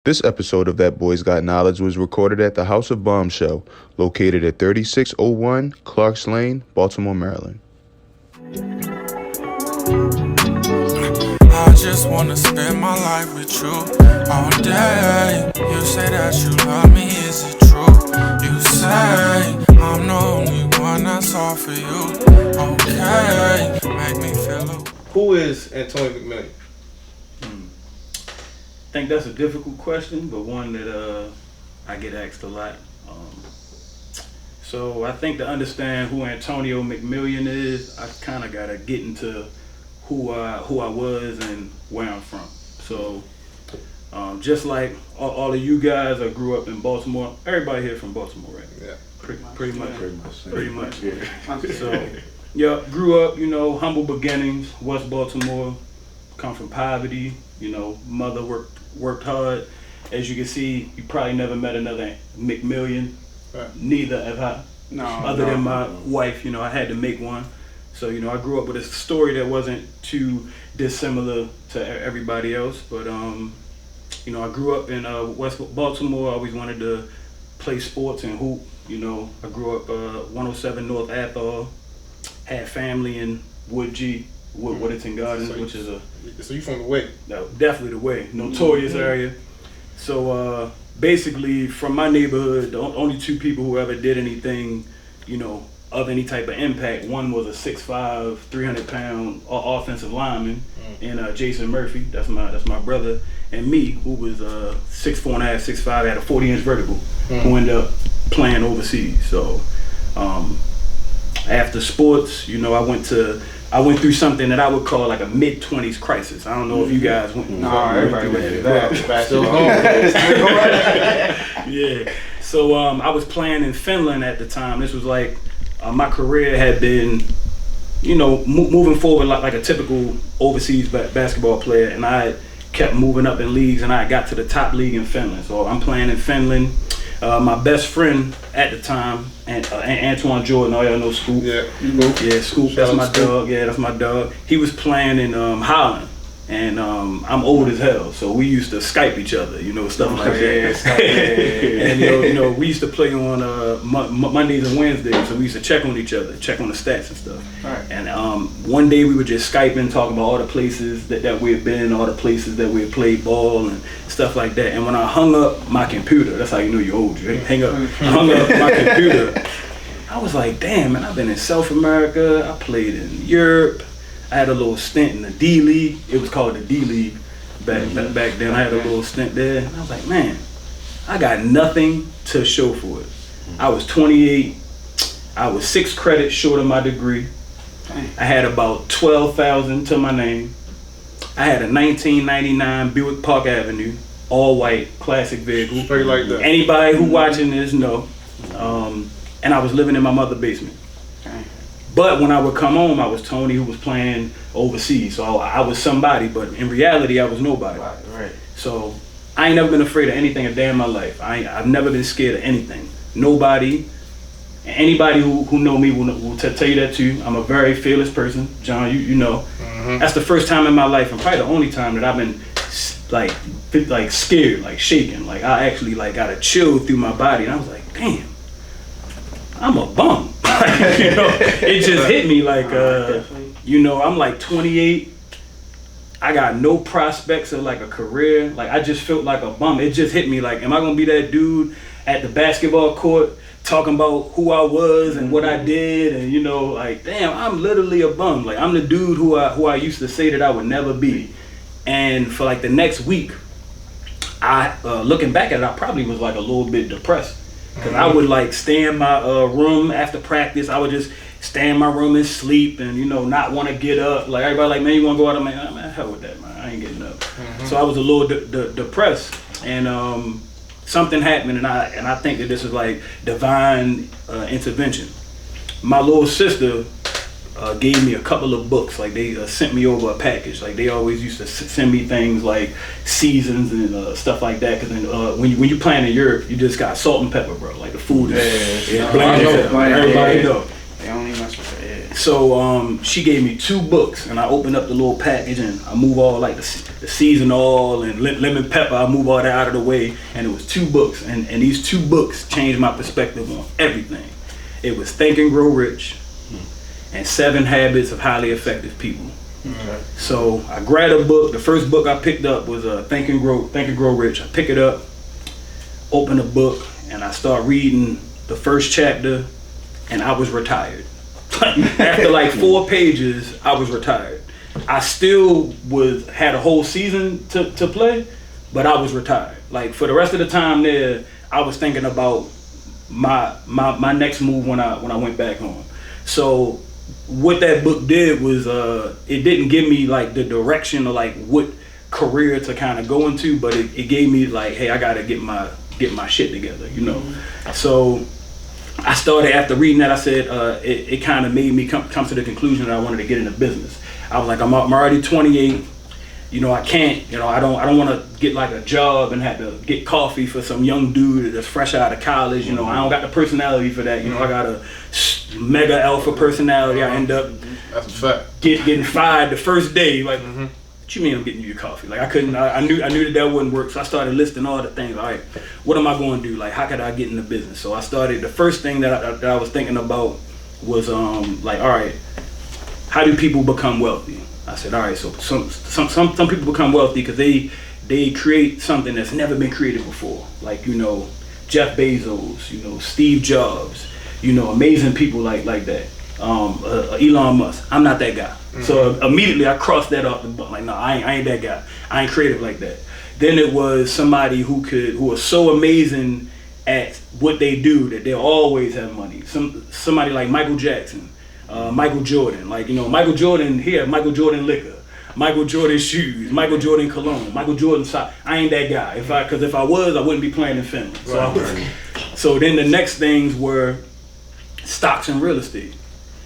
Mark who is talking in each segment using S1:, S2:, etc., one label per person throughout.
S1: This episode of That Boy's Got Knowledge was recorded at the House of Bombshell, located at 3601 Clarks Lane, Baltimore, Maryland.
S2: I just wanna spend my life with you all day. You say that you love me, is it true? You say I'm the only one that's all for you. Okay, make me feel.
S3: Who is Antonio McMillion?
S4: I think that's a difficult question, but one that I get asked a lot. So I think to understand who Antonio McMillion is, I kind of gotta get into who I was and where I'm from. So just like all of you guys, I grew up in Baltimore. Everybody here from Baltimore, right?
S3: Yeah.
S4: Pretty much. Yeah. So yeah, grew up, humble beginnings, West Baltimore. Come from poverty, mother worked hard. As you can see, you probably never met another McMillion.
S3: Right.
S4: Neither have I. Other than my wife, I had to make one. So, I grew up with a story that wasn't too dissimilar to everybody else. But, I grew up in West Baltimore. I always wanted to play sports and hoop. I grew up 107 North Athol. Had family in Woodington Gardens, which is
S3: So you from the way?
S4: No, definitely the way. Notorious area. So basically, from my neighborhood, the only two people who ever did anything, of any type of impact. One was a 6'5", 300-pound offensive lineman, and Jason Murphy. That's my brother, and me, who was 6'4.5", 6'5", had a 40-inch vertical, who ended up playing overseas. So after sports, I went through something that I would call like a mid-20s crisis. I don't know if you guys went through that.
S3: Still home.
S4: Yeah. So I was playing in Finland at the time. This was like my career had been, moving forward like a typical overseas basketball player, and I kept moving up in leagues, and I got to the top league in Finland. So I'm playing in Finland. My best friend at the time, Antoine Jordan, all y'all know Scoop.
S3: Yeah,
S4: Scoop, that's my dog. Yeah, that's my dog. He was playing in Holland, and I'm old as hell, so we used to Skype each other, stuff like that. And we used to play on Mondays and Wednesdays, so we used to check on each other, check on the stats and stuff.
S3: Right.
S4: And one day we were just Skyping, talking about all the places that we had been, all the places that we had played ball and stuff like that. And when I hung up my computer, that's how you know you're old. You hang up. I hung up my computer. I was like, damn, man, I've been in South America. I played in Europe. I had a little stint in the D League. It was called the D League back then. I had a little stint there. And I was like, man, I got nothing to show for it. I was 28. I was 6 credits short of my degree. I had about 12,000 to my name. I had a 1999 Buick Park Avenue, all white, classic vehicle.
S3: Straight like that.
S4: Anybody who watching this know. And I was living in my mother's basement. But when I would come home, I was Tony who was playing overseas. So I was somebody, but in reality, I was nobody.
S5: Right.
S4: So I ain't never been afraid of anything a day in my life. I've never been scared of anything. Nobody. Anybody who know me will tell you that too. I'm a very fearless person. John, you know. That's the first time in my life, and probably the only time that I've been like scared, like shaking. Like I actually got a chill through my body, and I was like, damn, I'm a bum. It just hit me like, I'm like 28. I got no prospects of like a career. Like I just felt like a bum. It just hit me like, am I gonna be that dude at the basketball court talking about who I was and what I did, and like, damn, I'm literally a bum. Like I'm the dude who I used to say that I would never be. And for like the next week, I looking back at it, I probably was like a little bit depressed. Cause I would like stay in my room after practice. I would just stay in my room and sleep, and not want to get up. Like everybody, like, man, you want to go out? I'm like, oh, man, hell with that, man. I ain't getting up. So I was a little depressed, and something happened, and I think that this is like divine intervention. My little sister gave me a couple of books. Like they sent me over a package. Like they always used to send me things like seasons and stuff like that. Cause then, when you playing in Europe, you just got salt and pepper, bro. Like the food is bland. Everybody know.
S5: They only mess with it. Yeah.
S4: So she gave me 2 books, and I opened up the little package, and I move all like the season oil and lemon pepper. I move all that out of the way, and it was 2 books, and these 2 books changed my perspective on everything. It was Think and Grow Rich and 7 Habits of Highly Effective People. Okay. So I grabbed a book. The first book I picked up was Think and Grow Rich. I pick it up, open the book, and I start reading the first chapter, and I was retired. After like 4 pages, I was retired. I still had a whole season to play, but I was retired. Like for the rest of the time there, I was thinking about my next move when I went back home. So what that book did was it didn't give me like the direction or like what career to kind of go into, but it gave me like, hey, I gotta get my shit together, you know. So I started, after reading that, I said it kind of made me come to the conclusion that I wanted to get into business. I was like, I'm already 28. You know, I can't, you know, I don't want to get like a job and have to get coffee for some young dude that's fresh out of college. You know, I don't got the personality for that. You know, I got a mega alpha personality. I end up
S3: that's a fact.
S4: Getting fired the first day. Like, what you mean I'm getting you your coffee? Like I couldn't, I knew that wouldn't work. So I started listing all the things. All right, what am I going to do? Like, how could I get into business? So I started, the first thing that I was thinking about was like, all right, how do people become wealthy? I said, all right, so some people become wealthy because they create something that's never been created before. Like, you know, Jeff Bezos, you know, Steve Jobs, you know, amazing people like that. Elon Musk. I'm not that guy. So immediately I crossed that off the book. Like, no, I ain't that guy. I ain't creative like that. Then it was somebody who was so amazing at what they do that they'll always have money. Somebody like Michael Jackson. Michael Jordan, like, you know, Michael Jordan here, Michael Jordan liquor, Michael Jordan shoes, Michael Jordan cologne, Michael Jordan sock. I ain't that guy. Because if I was, I wouldn't be playing in Finland. So then the next things were stocks and real estate.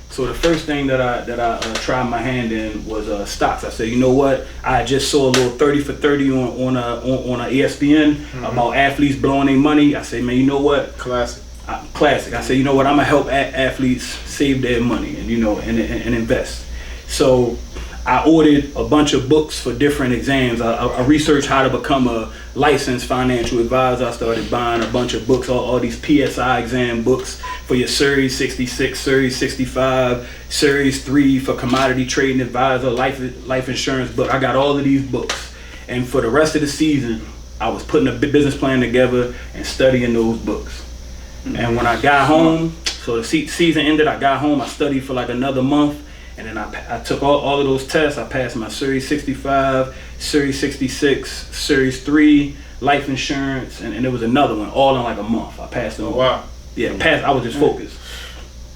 S4: So the first thing that I tried my hand in was stocks. I said, you know what? I just saw a little 30 for 30 on a ESPN about athletes blowing their money. I said, man, you know what?
S3: Classic.
S4: I said, you know what? I'm gonna help athletes save their money and, you know, and invest. So I ordered a bunch of books for different exams. I researched how to become a licensed financial advisor. I started buying a bunch of books, all these PSI exam books for your Series 66, Series 65, Series 3 for commodity trading advisor, life insurance book. I got all of these books. And for the rest of the season, I was putting a business plan together and studying those books. And when I got home, so the season ended, I got home, I studied for like another month, and then I took all of those tests. I passed my Series 65, Series 66, Series 3, life insurance, and there was another one, all in like a month. I passed them all.
S3: Wow.
S4: Yeah, I was just focused.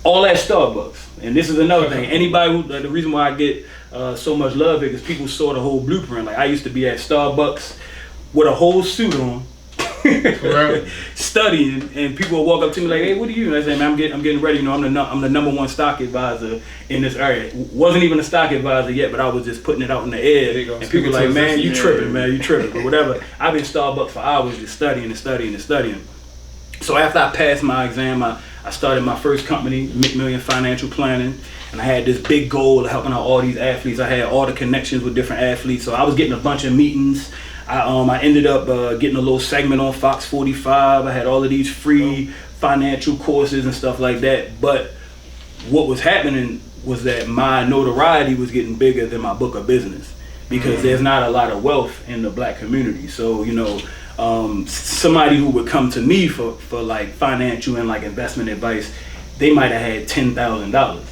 S4: All at Starbucks. And this is another thing. Anybody who, the reason why I get so much love is because people saw the whole blueprint. Like, I used to be at Starbucks with a whole suit on. Studying, and people would walk up to me like, hey, what are you? And I say, man, I'm getting ready. You know, I'm the number 1 stock advisor in this area. Wasn't even a stock advisor yet, but I was just putting it out in the air. And people like, man, you tripping, man, you tripping. But whatever. I've been Starbucks for hours just studying. So after I passed my exam, I started my first company, McMillion Financial Planning. And I had this big goal of helping out all these athletes. I had all the connections with different athletes. So I was getting a bunch of meetings. I ended up getting a little segment on Fox 45. I had all of these free financial courses and stuff like that. But what was happening was that my notoriety was getting bigger than my book of business, because there's not a lot of wealth in the black community. So, you know, somebody who would come to me for like financial and like investment advice, they might have had $10,000.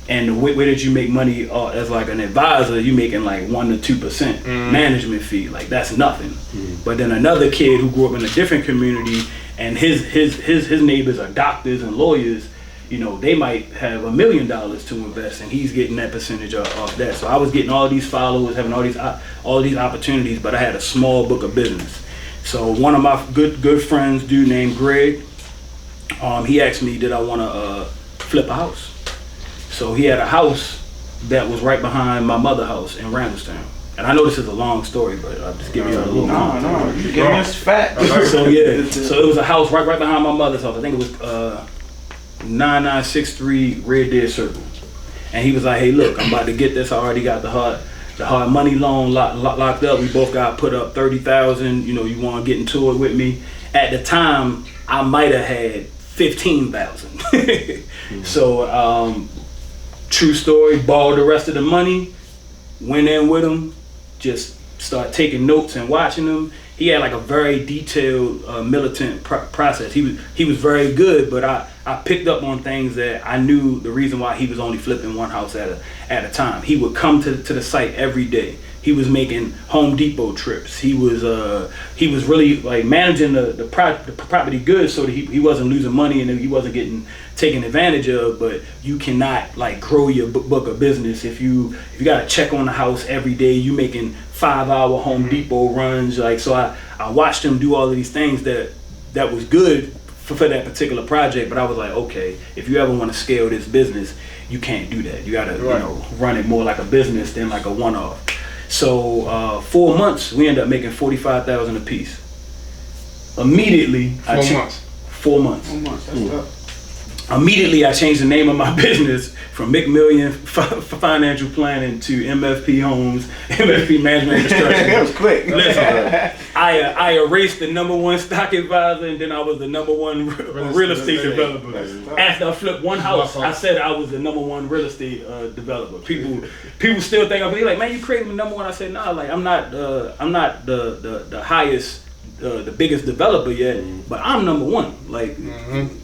S4: And the way that you make money as like an advisor, you making like 1 to 2% management fee. Like, that's nothing. But then another kid who grew up in a different community, and his neighbors are doctors and lawyers, you know, they might have $1 million to invest, and he's getting that percentage off that. So I was getting all these followers, having all these opportunities, but I had a small book of business. So one of my good friends, dude named Greg, he asked me, did I want to flip a house? So he had a house that was right behind my mother's house in Randallstown. And I know this is a long story, but I'll just give you a little context.
S5: No, you're giving us fat.
S4: So yeah, so it was a house right behind my mother's house. I think it was 9963 Red Deer Circle. And he was like, hey, look, I'm about to get this. I already got the hard money loan locked up. We both got put up $30,000. You know, you want to get into it with me? At the time, I might have had $15,000. So, true story, borrowed the rest of the money, went in with him, just start taking notes and watching him. He had like a very detailed militant process. He was very good, but I picked up on things that I knew the reason why he was only flipping one house at a time. He would come to the site every day. He was making Home Depot trips. He was really like managing the property good, so that he wasn't losing money and he wasn't getting taken advantage of. But you cannot like grow your book of business if you got to check on the house every day. You making 5-hour Home Depot runs, like, so I watched him do all of these things that was good for that particular project. But I was like, okay, if you ever want to scale this business, you can't do that. You gotta run it more like a business than like a one-off. So 4 months, we ended up making $45,000 a piece. Immediately,
S3: 4 months.
S4: 4 months.
S3: 4 months. That's tough.
S4: Immediately, I changed the name of my business from McMillion Financial Planning to MFP Homes, MFP Management Construction.
S5: That was quick.
S4: Listen, I erased the #1 stock advisor, and then I was the #1 real estate developer. After I flipped one house, I said I was the #1 real estate developer. People still think I'm like, man, you created me #1. I said, nah, like I'm not the highest. The biggest developer yet, but I'm #1. Like,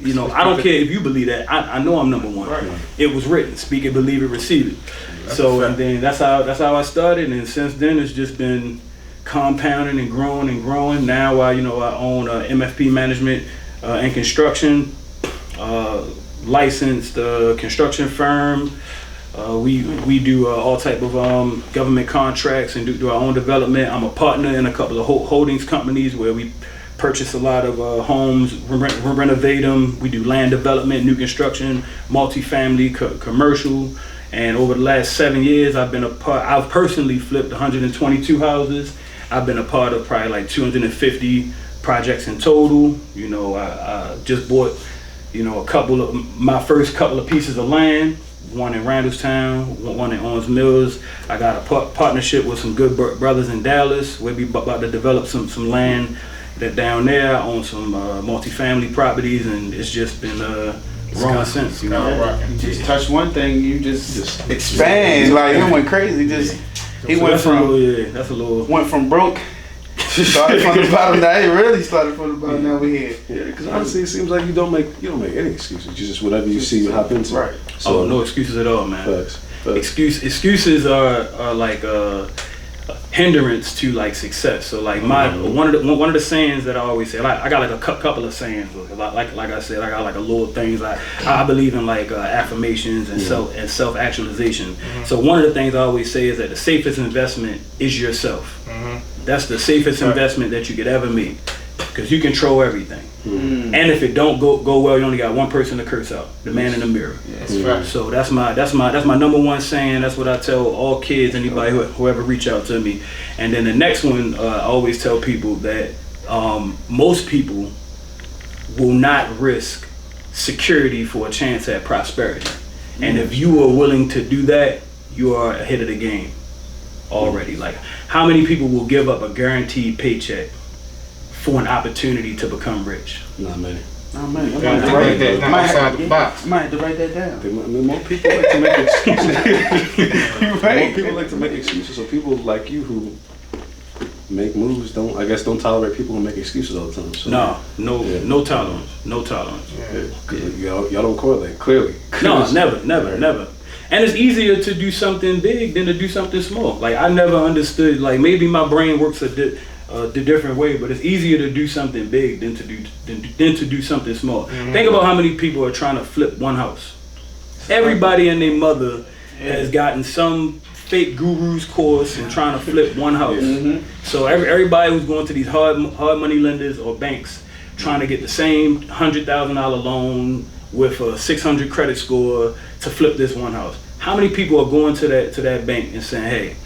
S4: you know, I don't care if you believe that. I know I'm #1. Right. It was written. Speak it, believe it, receive it. So, and then that's how I started, and since then it's just been compounding and growing and growing. Now I own MFP Management and Construction, licensed construction firm. We do all type of government contracts and do our own development. I'm a partner in a couple of holdings companies where we purchase a lot of homes, renovate them. We do land development, new construction, multifamily, commercial. And over the last 7 years, I've personally flipped 122 houses. I've been a part of probably like 250 projects in total. You know, I just bought, my first couple of pieces of land. One in Randallstown, one in Owens Mills. I got a partnership with some good brothers in Dallas. We'll be about to develop some land that down there. I own some multifamily properties, and it's just been growing since. You
S5: just touch one thing, you just expand. Like, it went crazy. Went from broke. Started from the bottom. Now he really started from the bottom. Now we're here.
S6: Yeah, because honestly, it seems like you don't make any excuses. You just whatever you see, you hop into.
S5: Right.
S4: So no excuses at all, man.
S6: Facts.
S4: Excuses are like a hindrance to like success. So like one of the sayings that I always say, like I got like a couple of sayings. Like I said, I got like a little things. I believe in like affirmations and self actualization. So one of the things I always say is that the safest investment is yourself. That's the safest investment that you could ever make, because you control everything. And if it don't go well, you only got one person to curse out: the man in the mirror. So that's my #1 saying. That's what I tell all kids, anybody whoever reach out to me. And then the next one, I always tell people that most people will not risk security for a chance at prosperity. And if you are willing to do that, you are ahead of the game already. Like, how many people will give up a guaranteed paycheck for an opportunity to become rich?
S6: Not many.
S5: Oh man, I might have to write that down.
S6: More people like to make excuses. More people like to make excuses. So people like you who make moves don't tolerate people who make excuses all the time. So,
S4: no tolerance. No tolerance.
S6: Y'all don't correlate clearly.
S4: No, never. And it's easier to do something big than to do something small. Like, I never understood, like, maybe my brain works a different way, but it's easier to do something big than to do something small. Think about how many people are trying to flip one house. Everybody and their mother has gotten some fake guru's course and trying to flip one house. So everybody who's going to these hard money lenders or banks trying to get the same $100,000 loan with a 600 credit score to flip this one house. How many people are going to that bank and saying, hey,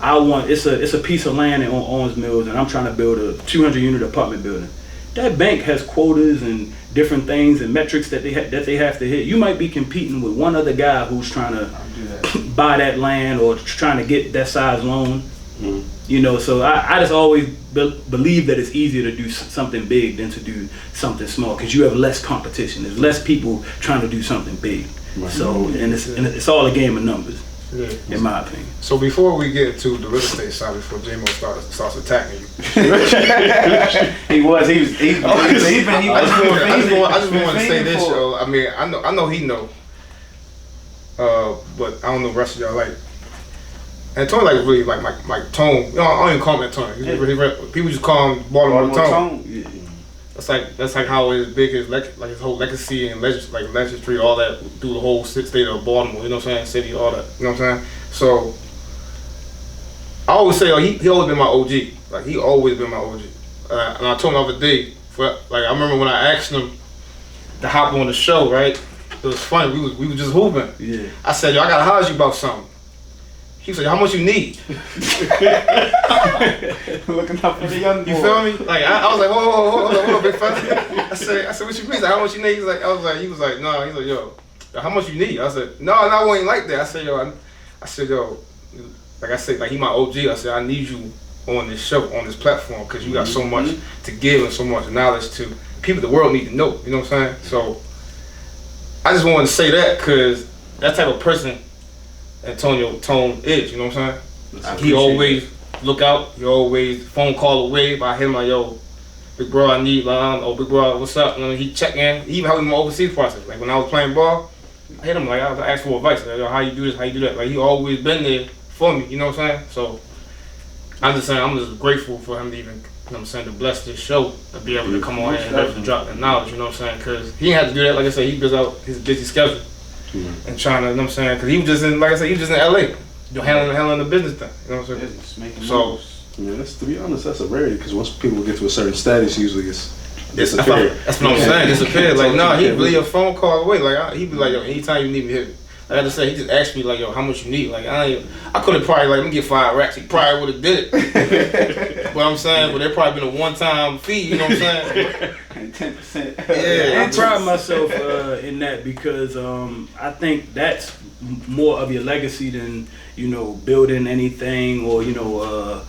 S4: it's a piece of land in Owens Mills and I'm trying to build a 200 unit apartment building. that bank has quotas and different things and metrics that they have to hit. You might be competing with one other guy who's trying to buy that land or trying to get that size loan. You know, so I just always believe that it's easier to do something big than to do something small because you have less competition. There's less people trying to do something big. Right. So and it's all a game of numbers, in my opinion.
S3: So before we get into the real estate side, before J-Mo starts attacking you,
S5: he was. I
S3: just want to say this, yo. I mean, I know he know, but I don't know the rest of y'all. Like, and Tony like really like Tone. You know, I don't even call him Tony. People just call him Baltimore Tone. Yeah. That's like how his big his whole legacy and legislature, all that through the whole state of Baltimore. You know what I'm saying? City, all that. You know what I'm saying? So I always say, he always been my OG. Like, he always been my OG. And I told him the other day, I remember when I asked him to hop on the show, right? It was funny. We was just hooping. Yeah. I said, yo, I gotta holler at you about something. He said, how much you need?
S5: Looking up for the young boy.
S3: You feel me? Like, I was like, hold on, big fella. I said, what you mean? Like, how much you need? He was like, no. He's like, yo, how much you need? I said, no, I ain't like that. I said, yo, like I said, like, he my OG. I said, I need you on this show, on this platform, because you got so much to give and so much knowledge to people the world need to know. You know what I'm saying? So I just wanted to say that because that type of person Antonio Tone is, you know what I'm saying? He always look out, he always phone call away. If I hit him like, yo, big bro, I need line, or big bro, what's up? And he check in, he even helped me in my overseas process. Like when I was playing ball, I hit him like, I asked for advice, like, yo, how you do this, how you do that? Like he always been there for me, you know what I'm saying? So I'm just grateful for him to even, you know what I'm saying, to bless this show, to be able to come on here and drop that knowledge, you know what I'm saying? Because he didn't have to do that, like I said, he builds out his busy schedule. And trying to, you know what I'm saying, because he was just in, like I said, he was just in LA, handling the business thing, you know what I'm saying?
S5: Business, making
S6: moves. Yeah, to be honest, that's a rarity, because once people get to a certain status, usually it's
S3: disappear. That's what I'm saying, disappear. Like, no, he'd be a phone call away. Like, he'd be like, yo, anytime you need me, hit me. Like I just said, he just asked me, like, yo, how much you need? Like, I could have probably, like, let me get 5 racks. He probably would have did it. But I'm saying, but there probably been a one-time fee, you know what I'm saying?
S5: 10%.
S4: Yeah, I pride myself in that because I think that's more of your legacy than, you know, building anything or, you know,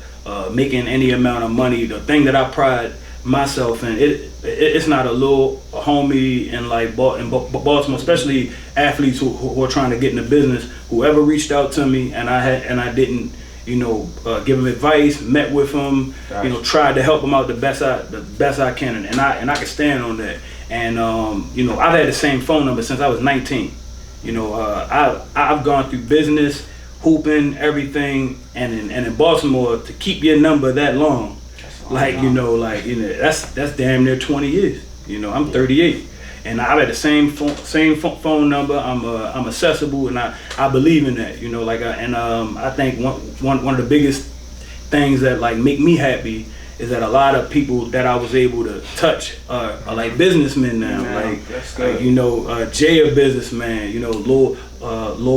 S4: making any amount of money. The thing that I pride myself in, it's not a little homie in like Baltimore, especially athletes who are trying to get in the business. Whoever reached out to me and I didn't, you know, give him advice, met with him, you know, tried to help him out the best I can, and I can stand on that. And you know, I've had the same phone number since I was 19. You know, I've gone through business, hooping, everything, and in Baltimore to keep your number that long. Like, you know, that's damn near 20 years. You know, I'm 38, and I've had the same phone number. I'm accessible, and I believe in that. You know, like, I think one of the biggest things that like make me happy is that a lot of people that I was able to touch are like businessmen now. Like you know, Jay a businessman. You know, Lil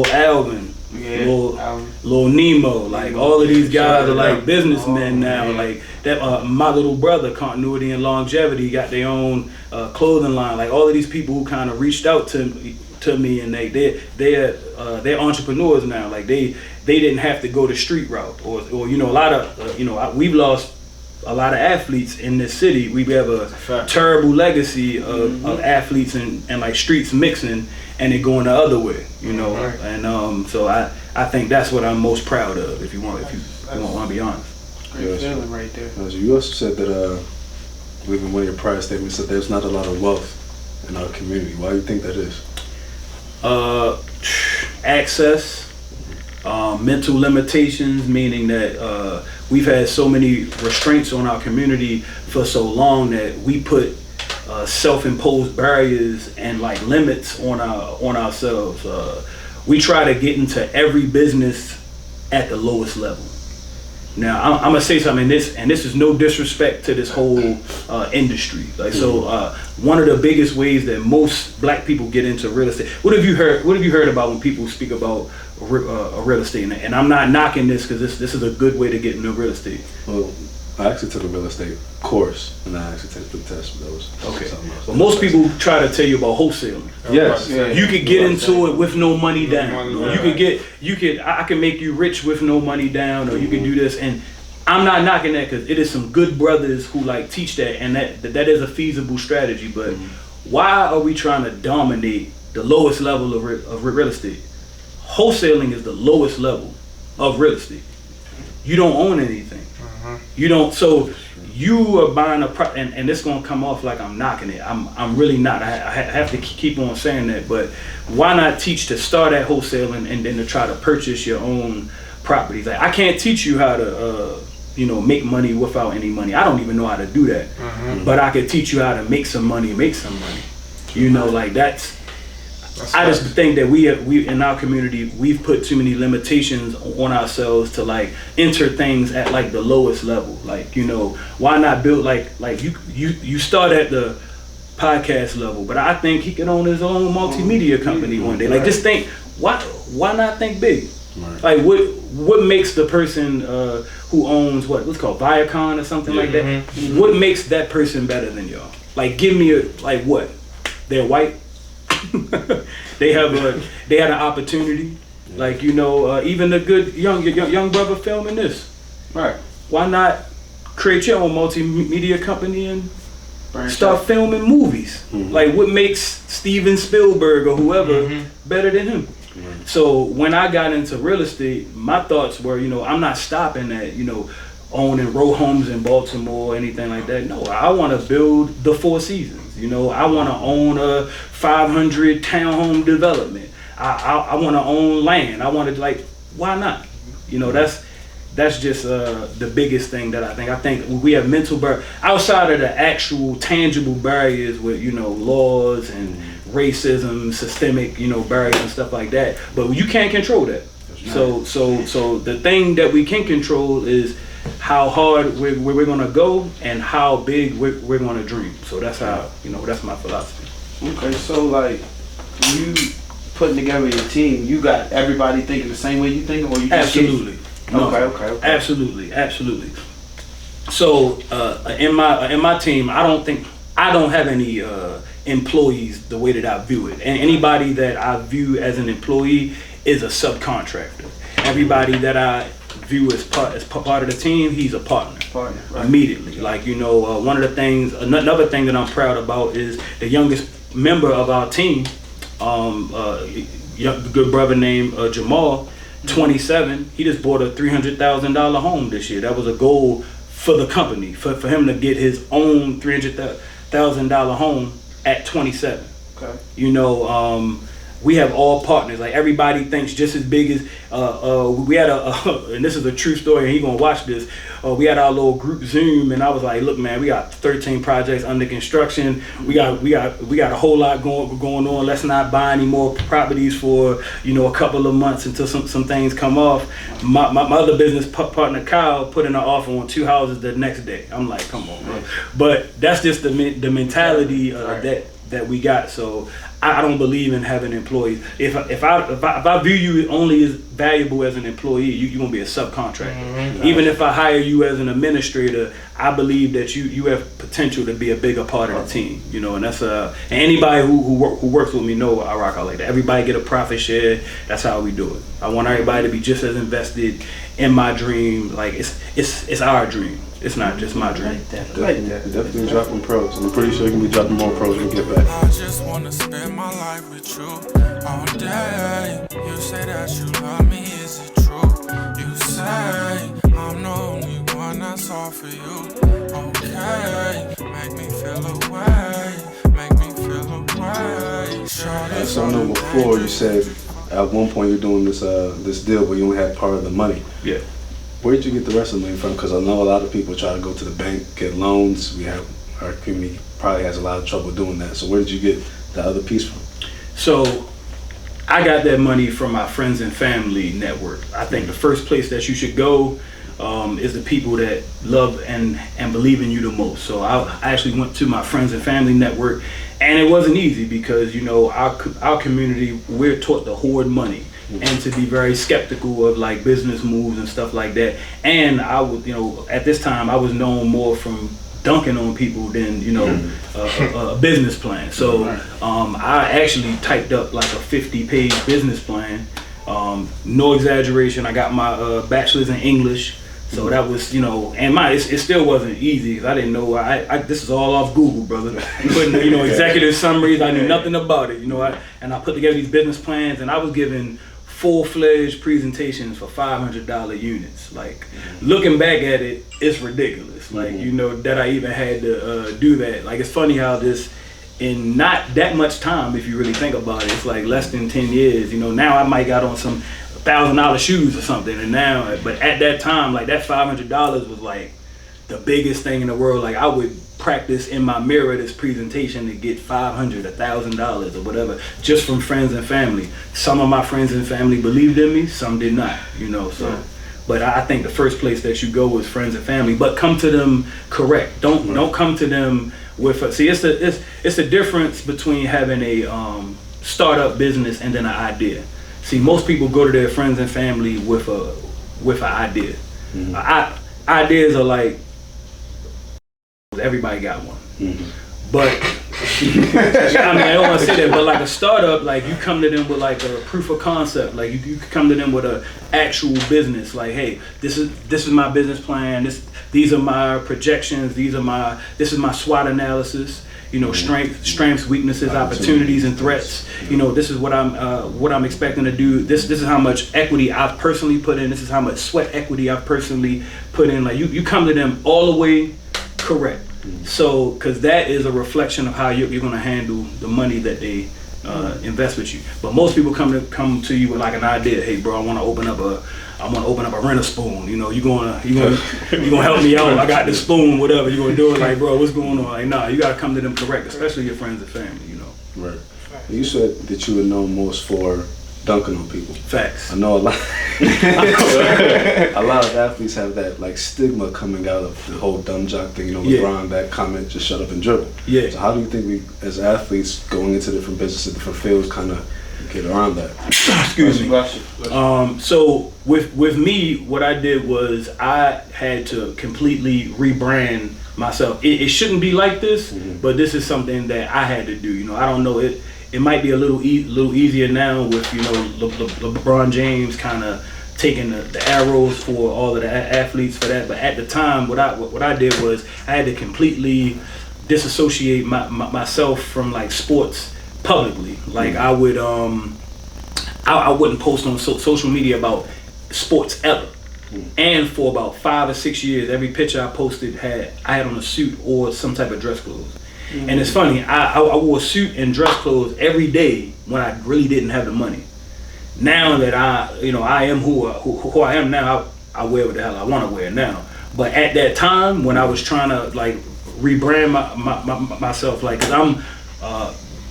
S4: Alvin. Lil Nemo, like all of these guys are like businessmen now. Like that, my little brother, Continuity and Longevity, got their own clothing line. Like all of these people who kind of reached out to me, and they're entrepreneurs now. Like they didn't have to go the street route, or you know, a lot of we've lost a lot of athletes in this city. We have a terrible legacy of athletes and like streets mixing and it going the other way, you know. And so I think that's what I'm most proud of. If you want to be honest.
S5: Great feeling right there.
S6: You also said that within one of your prior statements that there's not a lot of wealth in our community. Why do you think that is?
S4: Access. Mental limitations, meaning that we've had so many restraints on our community for so long that we put self-imposed barriers and like limits on ourselves. We try to get into every business at the lowest level. Now I'm gonna say something, and this is no disrespect to this whole industry. Like one of the biggest ways that most black people get into real estate. What have you heard about when people speak about real estate? And I'm not knocking this because this is a good way to get into real estate.
S6: Well, I actually took a real estate course, and I actually took the test for those.
S4: Okay. But most people try to tell you about wholesaling.
S6: Yes.
S4: You could get into it with no money down.
S3: money down.
S4: I can make you rich with no money down, or you can do this. And I'm not knocking that, because it is some good brothers who like teach that, and that is a feasible strategy. But why are we trying to dominate the lowest level of real estate? Wholesaling is the lowest level of real estate. You don't own anything. You don't. So you are buying and it's gonna come off like I'm knocking it. I'm really not. I have to keep on saying that. But why not teach to start at wholesaling and then to try to purchase your own properties? Like, I can't teach you how to make money without any money. I don't even know how to do that. But I could teach you how to make some money. Like that's I just think that we in our community, we've put too many limitations on ourselves to like enter things at like the lowest level. Like, why not build like you start at the podcast level, but I think he could own his own multimedia company one day. Like, just think, why not think big? Like, what makes the person who owns what's called Viacom or something like that? What makes that person better than y'all? Like, give me what? They're white. They had an opportunity, like even the good young brother filming this, right? Why not create your own multimedia company and start filming movies? Like, what makes Steven Spielberg or whoever better than him? So when I got into real estate, my thoughts were, I'm not stopping at owning row homes in Baltimore or anything like that. No, I want to build the Four Seasons. I want to own a 500 townhome development. I want to own land. I want to, like, why not? That's just the biggest thing that I think. I think we have mental barriers outside of the actual tangible barriers with laws and racism, systemic barriers and stuff like that. But you can't control that. So the thing that we can control is how hard we're gonna go and how big we're gonna dream. So that's how that's my philosophy.
S5: Okay, so like you putting together your team, you got everybody thinking the same way you think, or you just
S4: absolutely.
S5: Okay.
S4: Absolutely. So in my team, I don't have any employees the way that I view it, and anybody that I view as an employee is a subcontractor. Everybody that I view as part of the team, he's a partner right. Immediately. Like, one of the things, another thing that I'm proud about is the youngest member of our team, good brother named Jamal, 27. He just bought a $300,000 home this year. That was a goal for the company, for him to get his own $300,000 home at 27. Okay. We have all partners. Like, everybody thinks just as big as we had and this is a true story, and he gonna watch this. We had our little group Zoom, and I was like, look, man, we got 13 projects under construction. We got a whole lot going on. Let's not buy any more properties for a couple of months until some things come off. My other business partner Kyle put in an offer on 2 houses the next day. I'm like, come on, bro. But that's just the mentality that we got. So I don't believe in having employees. If I view you only as valuable as an employee, you're gonna be a subcontractor. Even if I hire you as an administrator, I believe that you have potential to be a bigger part of the team. And that's and anybody who works with me know I rock out like that. Everybody get a profit share. That's how we do it. I want everybody to be just as invested in my dream. Like, it's our dream. It's not just my dream.
S6: Definitely dropping pros. I'm pretty sure you can be dropping more pros when you get back.
S2: I just wanna spend my life with you all day. You say that you love me, is it true? You say I'm the only one that's all for you. Okay, make me feel away.
S6: So I know before you said at one point you're doing this deal where you only had part of the money.
S4: Yeah.
S6: Where did you get the rest of the money from? Because I know a lot of people try to go to the bank, get loans. Our community probably has a lot of trouble doing that. So where did you get the other piece from?
S4: So I got that money from my friends and family network. I think the first place that you should go is the people that love and believe in you the most. So I actually went to my friends and family network, and it wasn't easy because our community, we're taught to hoard money. and to be very skeptical of like business moves and stuff like that. And I would, at this time I was known more from dunking on people than a business plan. So I actually typed up like a 50-page business plan. No exaggeration. I got my bachelor's in English. So that was, and it still wasn't easy because I didn't know. This is all off Google, brother. Putting, executive summaries. I knew nothing about it, and I put together these business plans, and I was given full-fledged presentations for $500 units. Like, looking back at it, it's ridiculous. Like, that I even had to do that. Like, it's funny how this, in not that much time, if you really think about it, it's like less than 10 years. Now I might got on some $1,000 shoes or something, and now, but at that time, like that $500 was like the biggest thing in the world. Like I would practice in my mirror this presentation to get $500, $1,000 or whatever, just from friends and family. Some of my friends and family believed in me, some did not, so. But I think the first place that you go is friends and family, but come to them correct. Don't come to them with it's the difference between having a startup business and then an idea. See, most people go to their friends and family with an idea. Ideas are like, everybody got one. But I don't want to say that, but like a startup, like you come to them with like a proof of concept. Like you come to them with an actual business. Like, hey, this is my business plan. These are my projections. This is my SWOT analysis. Strengths, weaknesses, opportunities, and threats. This is what I'm expecting to do. This is how much equity I've personally put in. This is how much sweat equity I've personally put in. Like you come to them all the way correct. So, because that is a reflection of how you're going to handle the money that they invest with you. But most people come to you with like an idea. Hey, bro, I want to open up a rent a spoon. You gonna help me out? I got this spoon, whatever. You gonna do it? Like, bro, what's going on? Like, nah, you gotta come to them correct, especially your friends and family.
S6: Right. You said that you were known most for dunking on people.
S4: Facts.
S6: I know a lot. A lot of athletes have that like stigma coming out of the whole dumb jock thing. LeBron, that comment, just shut up and dribble.
S4: Yeah.
S6: So how do you think we, as athletes, going into different businesses, different fields, kind of get around that?
S4: Excuse me. So with me, what I did was I had to completely rebrand myself. It shouldn't be like this, but this is something that I had to do. I don't know it. It might be a little easier now with LeBron James kind of taking the arrows for all of the athletes for that. But at the time, what I did was I had to completely disassociate myself from like sports publicly. Like I would I wouldn't post on social media about sports ever. And for about 5 or 6 years, every picture I posted I had on a suit or some type of dress clothes. And it's funny, I wore a suit and dress clothes every day when I really didn't have the money. Now that I am who I am now, I wear what the hell I want to wear now. But at that time, when I was trying to like rebrand myself, like, cause I'm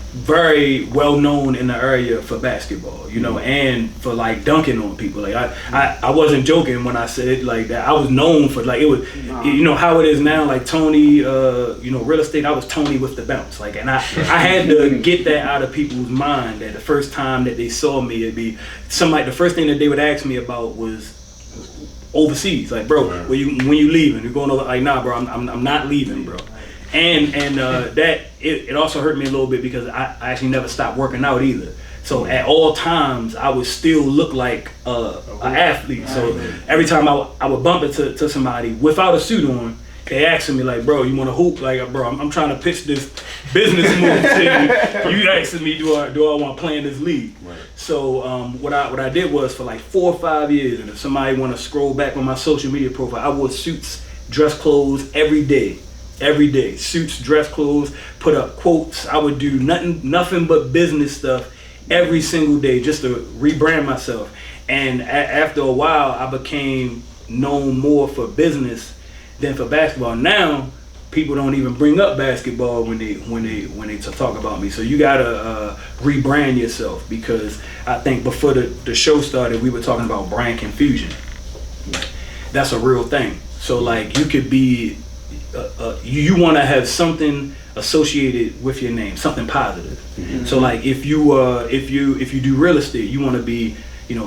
S4: very well known in the area for basketball, and for like dunking on people. Like I wasn't joking when I said like that. I was known for like it was, how it is now. Like Tony, real estate. I was Tony with the bounce. Like, and I had to get that out of people's mind that the first time that they saw me, it'd be somebody. The first thing that they would ask me about was overseas. Like, bro, when you leaving? You're going over? Like, nah, bro, I'm not leaving, bro. And that it also hurt me a little bit because I actually never stopped working out either. So at all times I would still look like an athlete. So every time I would bump into somebody without a suit on, they asking me like, bro, you want to hoop? Like, bro, I'm trying to pitch this business move to you. You asking me, do I want to play in this league? Right. So what I did was for like 4 or 5 years, and if somebody want to scroll back on my social media profile, I wore suits, dress clothes every day. Every day, suits, dress clothes, put up quotes. I would do nothing but business stuff every single day just to rebrand myself. And after a while, I became known more for business than for basketball. Now, people don't even bring up basketball when they talk about me. So you gotta rebrand yourself, because I think before the show started, we were talking about brand confusion. That's a real thing. So like you could be. You want to have something associated with your name, something positive. So like if you do real estate, you want to be,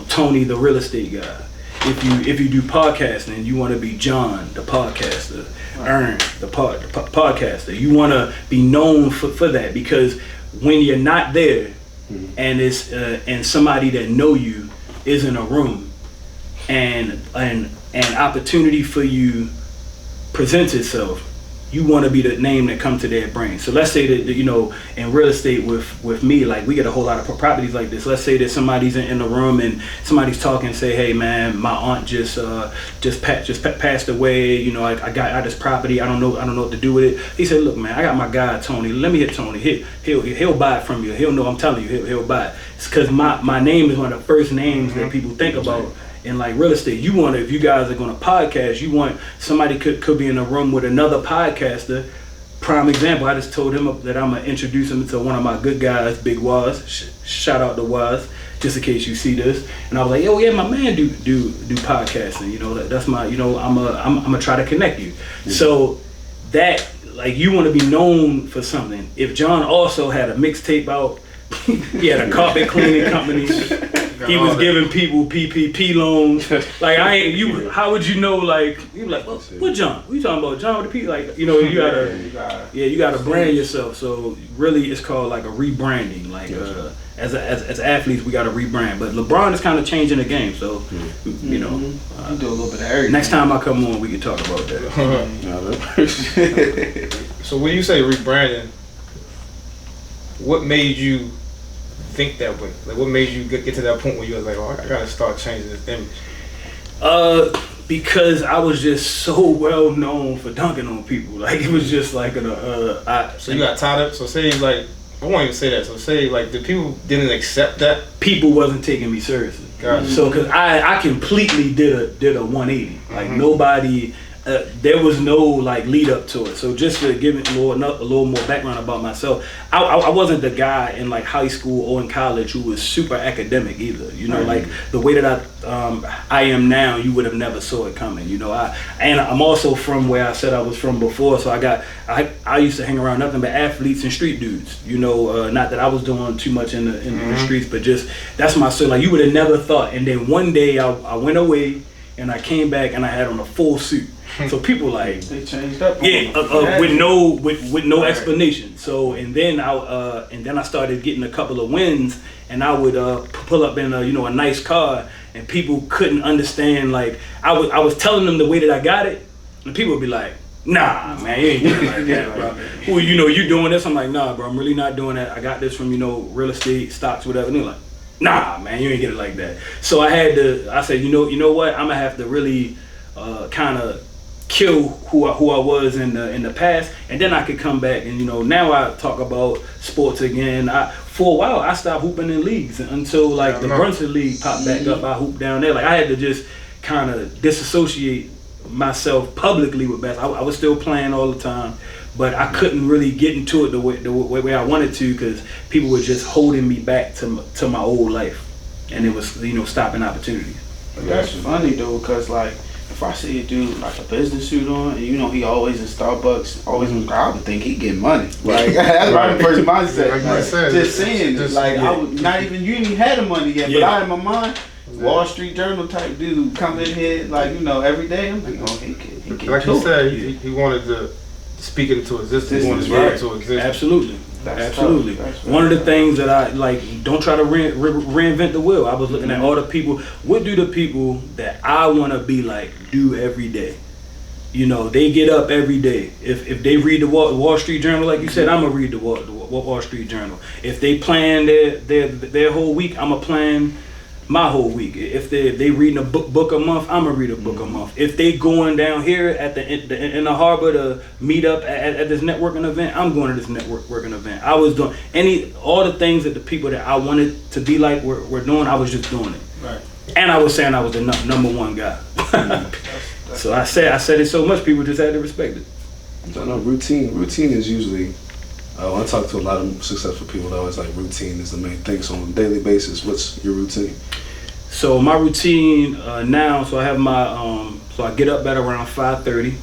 S4: Tony the real estate guy. If you do podcasting, you want to be John the podcaster, Ern the podcaster. You want to be known for that, because when you're not there, and it's and somebody that know you is in a room, and an opportunity for you presents itself, you want to be the name that come to their brain. So let's say that in real estate with me, like we get a whole lot of properties like this. Let's say that somebody's in the room and somebody's talking and say, hey man, my aunt just passed away. I got this property. I don't know what to do with it. He said, look man, I got my guy Tony. Let me hit Tony. He'll buy it from you. He'll know I'm telling you. He'll buy it. It's because my name is one of the first names that people think about. In like real estate, you want to, if you guys are going to podcast, you want somebody could be in a room with another podcaster. Prime example, I just told him that I'm going to introduce him to one of my good guys, Big Waz. Shout out to Waz, just in case you see this. And I was like, yo, yeah, my man do podcasting. That's my, I'm gonna try to connect you. So that, like, you want to be known for something. If John also had a mixtape out, he had a carpet cleaning company. He was giving people PPP loans. Like how would you know? Like you like, what John? What you talking about? John with the P? Like you gotta brand yourself. So really, it's called like a rebranding. Like as athletes, we gotta rebrand. But LeBron is kind of changing the game. So
S5: you do a little bit of everything.
S4: Next time I come on, we can talk about that.
S3: So when you say rebranding, what made you think that way? Like, what made you get to that point where you was like, oh, I gotta start changing this image?
S4: Because I was just so well known for dunking on people. Like, it was just like so
S3: you got tired of. So say like, I won't even say that. So say like, the people didn't accept that.
S4: People wasn't taking me seriously.
S3: Gotcha.
S4: So because I completely did a 180. Like nobody. There was no like lead up to it. So just to give it a little more background about myself, I wasn't the guy in like high school or in college who was super academic either. Like the way that I am now, you would have never saw it coming. I'm also from where I said I was from before. So I used to hang around nothing but athletes and street dudes. Not that I was doing too much in the streets, but just that's my story. Like you would have never thought. And then one day I went away and I came back and I had on a full suit. So people like
S5: they changed up.
S4: With no explanation. So and then I started getting a couple of wins, and I would pull up in a nice car, and people couldn't understand. Like I was telling them the way that I got it, and people would be like, nah man, you ain't doing it like that, bro. Well, you doing this? I'm like, nah bro, I'm really not doing that. I got this from real estate, stocks, whatever. And they're like, nah man, you ain't get it like that. So I said, you know what, I'm gonna have to really kind of kill who I was in the past, and then I could come back and now I talk about sports again. For a while I stopped hooping in leagues until like the Brunson League popped back up. I hooped down there. Like I had to just kind of disassociate myself publicly with basketball. I was still playing all the time, but I couldn't really get into it the way I wanted to, because people were just holding me back to my old life, and it was stopping opportunities.
S5: But that's funny though, because like, if I see a dude like a business suit on, and he always in Starbucks, always I would think he get money. Like that's my first mindset. Just saying, I would not even you didn't have the money yet, but I in my mind, Wall Street Journal type dude come in here like every day. I'm like, oh, he get
S3: like you said, he wanted to speak it into existence. He wanted to speak it into existence.
S4: Absolutely. Absolutely. One of the things that I like, don't try to reinvent the wheel. I was looking at all the people. What do the people that I want to be like do every day? They get up every day. If they read the Wall Street Journal, like you said, I'm gonna read the Wall Street Journal. If they plan their whole week, I'm gonna plan my whole week. If they reading a book a month, I'm gonna read a book a month. If they going down here at in the harbor to meet up at this networking event, I'm going to this networking event. I was doing all the things that the people that I wanted to be like were doing. I was just doing it.
S3: Right.
S4: And I was saying I was the number one guy. So I said it so much, people just had to respect it.
S6: I know routine is usually. I talk to a lot of successful people that always like routine is the main thing. So on a daily basis, what's your routine?
S4: So my routine now, so I have my, so I get up at around 5:30,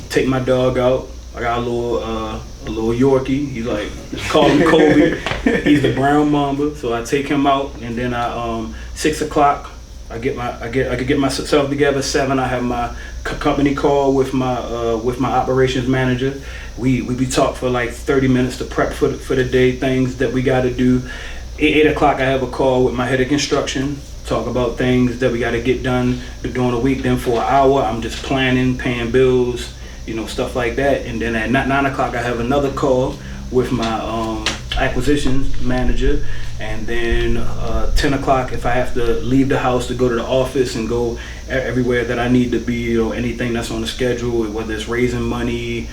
S4: take my dog out, I got a little Yorkie. He's like, call him Kobe. He's the brown mamba. So I take him out, and then 6 o'clock, I could get myself together. 7, I have my company call with my operations manager. We talk for like 30 minutes to prep for the day, things that we got to do. 8 o'clock, I have a call with my head of construction. Talk about things that we got to get done during the week. Then for an hour, I'm just planning, paying bills, stuff like that. And then at 9 o'clock, I have another call with my acquisitions manager. And then 10 o'clock, if I have to leave the house to go to the office and go everywhere that I need to be, anything that's on the schedule, whether it's raising money,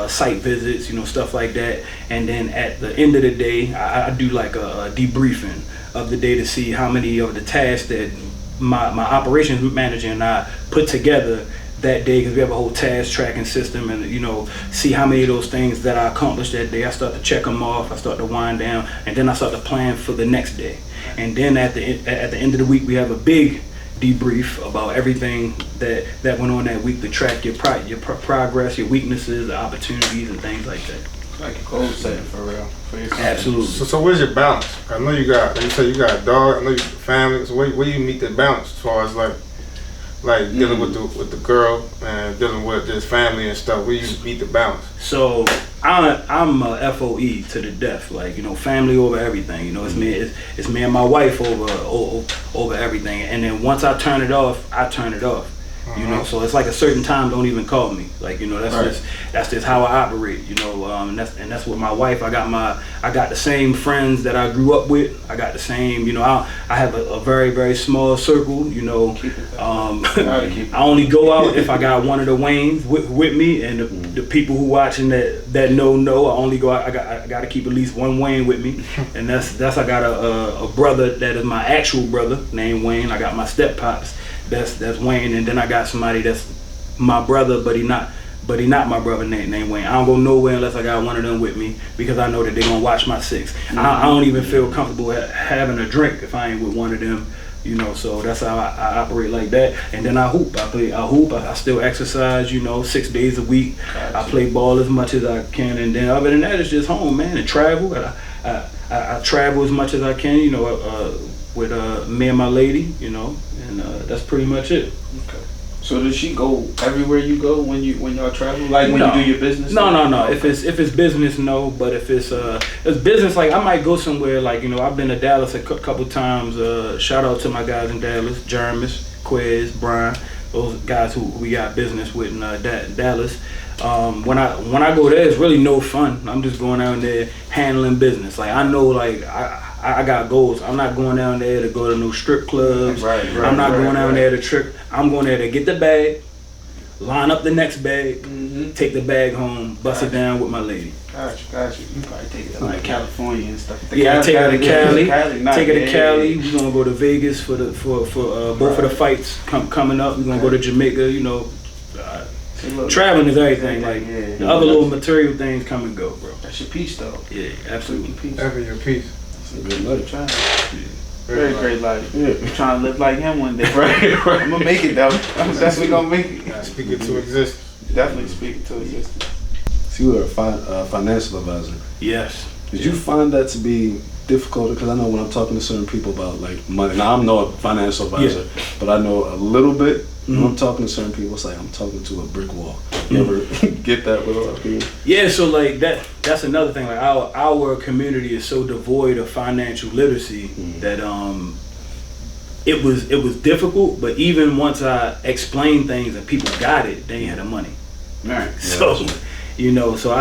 S4: site visits, stuff like that. And then at the end of the day, I do like a debriefing of the day to see how many of the tasks that my operations manager and I put together that day, because we have a whole task tracking system, and see how many of those things that I accomplished that day. I start to check them off, I start to wind down, and then I start to plan for the next day. And then at the end of the week, we have a big debrief about everything that went on that week to track your progress, your weaknesses, opportunities, and things like that.
S5: Like a goal setting for real. For yourself.
S4: Absolutely.
S3: So where's your balance? I know you say you got a dog. I know you got family. So where you meet that balance as far as like dealing with the girl and dealing with this family and stuff? Where you meet the balance?
S4: So I'm a FOE to the death. Like, family over everything. It's me and my wife over everything. And then once I turn it off, I turn it off. So it's like a certain time, don't even call me. Like, that's just how I operate. And that's with my wife. I got the same friends that I grew up with. I got the same. I have a very, very small circle. I only go out if I got one of the Waynes with me, and the people who watching that know. I only go out. I got to keep at least one Wayne with me, and that's I got a brother that is my actual brother named Wayne. I got my step pops. That's Wayne, and then I got somebody that's my brother, but he not my brother named Wayne. I don't go nowhere unless I got one of them with me, because I know that they're gonna watch my 6. I don't even feel comfortable having a drink if I ain't with one of them, So that's how I operate like that. And then I hoop. I still exercise, 6 days a week. I play ball as much as I can, and then other than that, it's just home, man, and travel. I travel as much as I can, with me and my lady, and that's pretty much it.
S5: Okay. So does she go everywhere you go when y'all travel? Like when you do your business?
S4: No. If it's business, no. But if it's business, like I might go somewhere. Like I've been to Dallas a couple times. Shout out to my guys in Dallas, Jermis, Quez, Brian, those guys who we got business with in Dallas. When I go there, it's really no fun. I'm just going down there handling business. Like I know, like I got goals. I'm not going down there to go to no strip clubs. I'm not going down there to trip. I'm going there to get the bag, line up the next bag, take the bag home, bust it down with my lady.
S5: Got you. You probably take it to like California and stuff.
S4: Take her to Cali. Take her to Cali. We're gonna go to Vegas for both of the fights coming up. We're gonna go to Jamaica. Traveling is everything. Like the other little material things come and go, bro.
S5: That's your piece, though.
S4: Yeah, absolutely.
S3: Having your piece.
S6: That's a good life.
S5: Very great life. Yeah. I'm trying to live like him one day. Right. I'm gonna make it, though. I'm definitely gonna make it.
S3: Speak it to existence.
S5: Definitely speak it to existence.
S6: So you were a financial advisor.
S4: Yes.
S6: Did you find that to be difficult? Because I know when I'm talking to certain people about like money, now I'm no financial advisor, but I know a little bit. When I'm talking to certain people, it's like I'm talking to a brick wall. You ever get that with other people?
S4: Yeah, so like that's another thing. Like our community is so devoid of financial literacy that it was difficult. But even once I explained things and people got it, they ain't had the money.
S5: Right.
S4: So so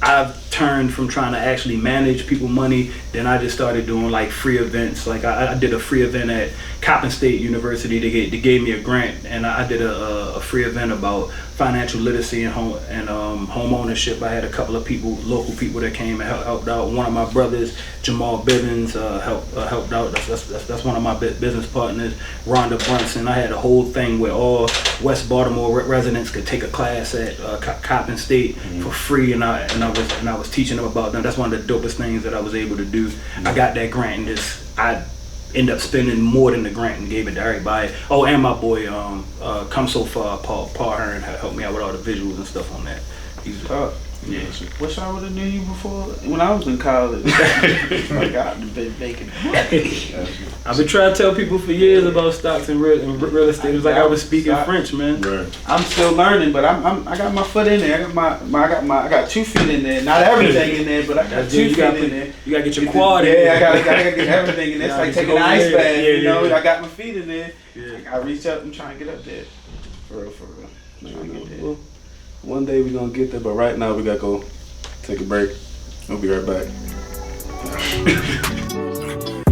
S4: I've turned from trying to actually manage people's money, then I just started doing like free events. Like I did a free event at Coppin State University. They gave me a grant, and I did a free event about financial literacy and home ownership. I had a couple of local people that came and helped out. One of my brothers, Jamal Bivens, helped out. That's one of my business partners, Rhonda Brunson. I had a whole thing where all West Baltimore residents could take a class at Coppin State for free, and I was teaching them about them. That's one of the dopest things that I was able to do. I got that grant, and I ended up spending more than the grant and gave it to everybody. Oh, and my boy, Come So Far, Paul Hearn, helped me out with all the visuals and stuff on that. He's tough. Yeah.
S5: Wish I would have knew you before when I was in college. Like I've been making money.
S4: I've been trying to tell people for years about stocks and real estate. It was like I was speaking French, man.
S6: Right.
S5: I'm still learning, but I got my foot in there. I got 2 feet in there. Not everything in there, but I got 2 feet in there.
S4: You gotta get your quad in.
S5: Yeah, I gotta get everything in there. It's like taking an ice bath, you know.
S4: Yeah.
S5: I got my feet in there.
S4: Yeah.
S5: I reach up and try and get up there. For real. Trying to get there.
S6: Well, one day we're gonna get there, but right now we gotta go take a break. We'll be right back.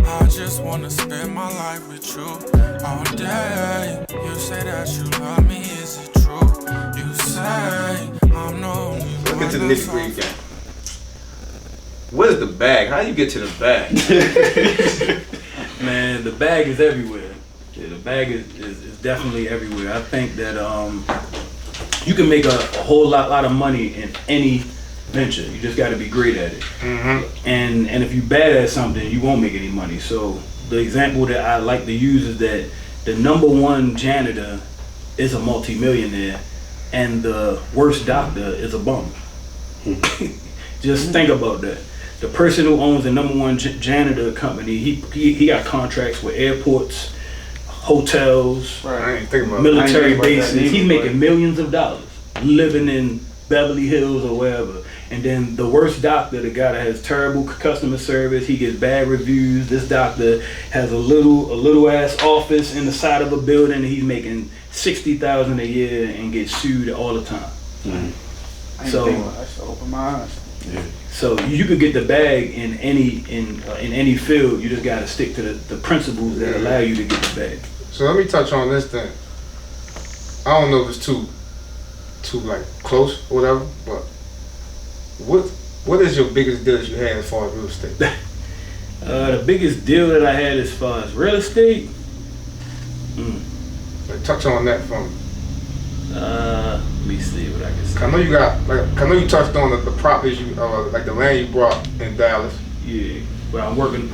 S2: I just wanna spend my life with you all day. You say that you love me, is it true? You say I'm the only one.
S3: Let's get to the nitty gritty game. What is the bag? How do you get to the bag?
S4: Man, the bag is everywhere. Yeah, the bag is definitely everywhere. I think that you can make a whole lot of money in any venture. You just got to be great at it.
S3: Mm-hmm.
S4: And if you're bad at something, you won't make any money. So the example that I like to use is that the #1 janitor is a multimillionaire, and the worst doctor is a bum. Just think about that. The person who owns the #1 janitor company, he got contracts with airports, hotels,
S3: I ain't thinking about
S4: military
S5: about that
S4: bases.
S5: neither,
S4: He's
S5: but-
S4: making millions of dollars living in Beverly Hills or wherever. And then the worst doctor, the guy that has terrible customer service, he gets bad reviews. This doctor has a little ass office in the side of a building, and he's making $60,000 a year and gets sued all the time.
S5: I
S4: So-
S5: should open my eyes.
S4: So you could get the bag in any field. You just got to stick to the principles that allow you to get the bag.
S3: So let me touch on this thing. I don't know if it's too like close or whatever, but what is your biggest deal that you had as far as real estate?
S4: The biggest deal that I had as far as real estate,
S3: Like, touch on that for me.
S4: let me see what I can say.
S3: I know you got I know you touched on the properties you like the land you brought in Dallas.
S4: Yeah, but I'm working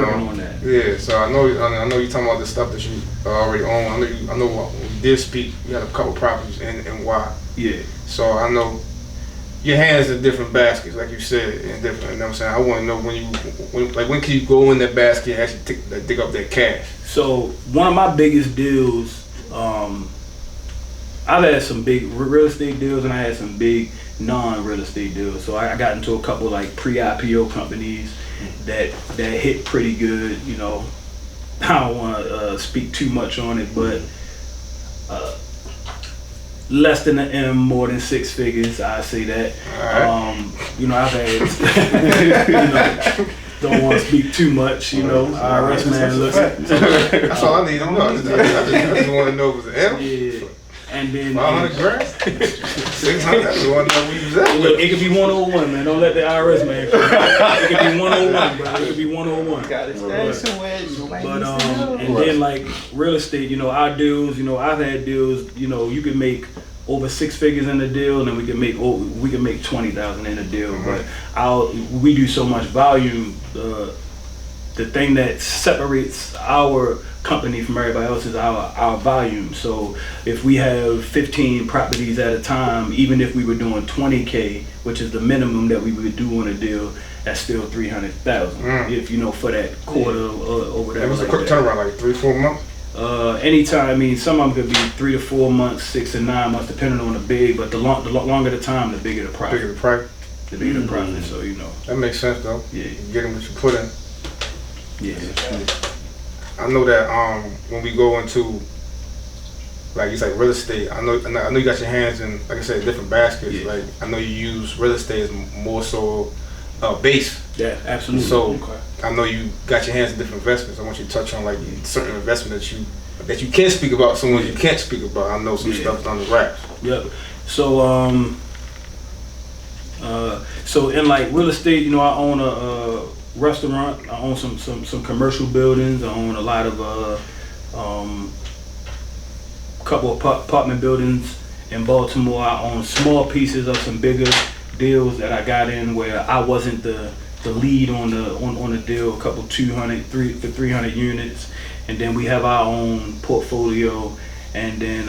S4: on that.
S3: Yeah, so I know you're talking about the stuff that you already own. I know when we did speak, you had a couple properties in Y.
S4: Yeah.
S3: So I know your hands in different baskets, like you said, and different. You know what I'm saying? I want to know when can you go in that basket and actually dig up that cash?
S4: So one of my biggest deals, I've had some big real estate deals and I had some big non-real estate deals. So I got into a couple like pre-IPO companies that hit pretty good. You know, I don't want to speak too much on it, but less than an M, more than 6 figures. I say that.
S3: Alright.
S4: You know, I've had. You know, don't want to speak too much. You know, IRS man listen.
S3: That's all I need to know. I just want to know if it was an M.
S4: Yeah. And then
S3: 500 grand? 600? I just want to know where you was at.
S4: look, it could be 101, man. Don't let the IRS man. It could be 101, bro. It could be 101.
S5: Got it stay somewhere.
S4: But and then like real estate, you know, our deals, you know, I've had deals, you know, you can make over 6 figures in a deal, and then we can make 20,000 in a deal. But we do so much volume. The thing that separates our company from everybody else is our volume. So if we have 15 properties at a time, even if we were doing 20K, which is the minimum that we would do on a deal, that's still 300,000. If you know, for that quarter or whatever.
S3: It was a
S4: like
S3: quick
S4: that.
S3: turnaround, like 3-4 months.
S4: Anytime. I mean, some of them could be 3 to 4 months, 6 to 9 months, depending on the big. But the longer the time, the bigger the profit.
S3: Bigger the price.
S4: The bigger the profit. So you know.
S3: That makes sense though.
S4: Yeah.
S3: You get them what you put in.
S4: Yeah.
S3: I know that when we go into like it's like real estate, I know you got your hands in, like I said, different baskets.
S4: Yeah.
S3: Like I know you use real estate as more so base.
S4: Yeah, absolutely.
S3: So I know you got your hands in different investments. I want you to touch on like certain investment that you can speak about, some ones you can't speak about. I know some stuff's on the wraps.
S4: Yep. So so in like real estate, you know, I own a restaurant. I own some commercial buildings. I own a lot of couple of apartment buildings in Baltimore. I own small pieces of some bigger deals that I got in where I wasn't the lead on the deal. A couple 300 units, and then we have our own portfolio, and then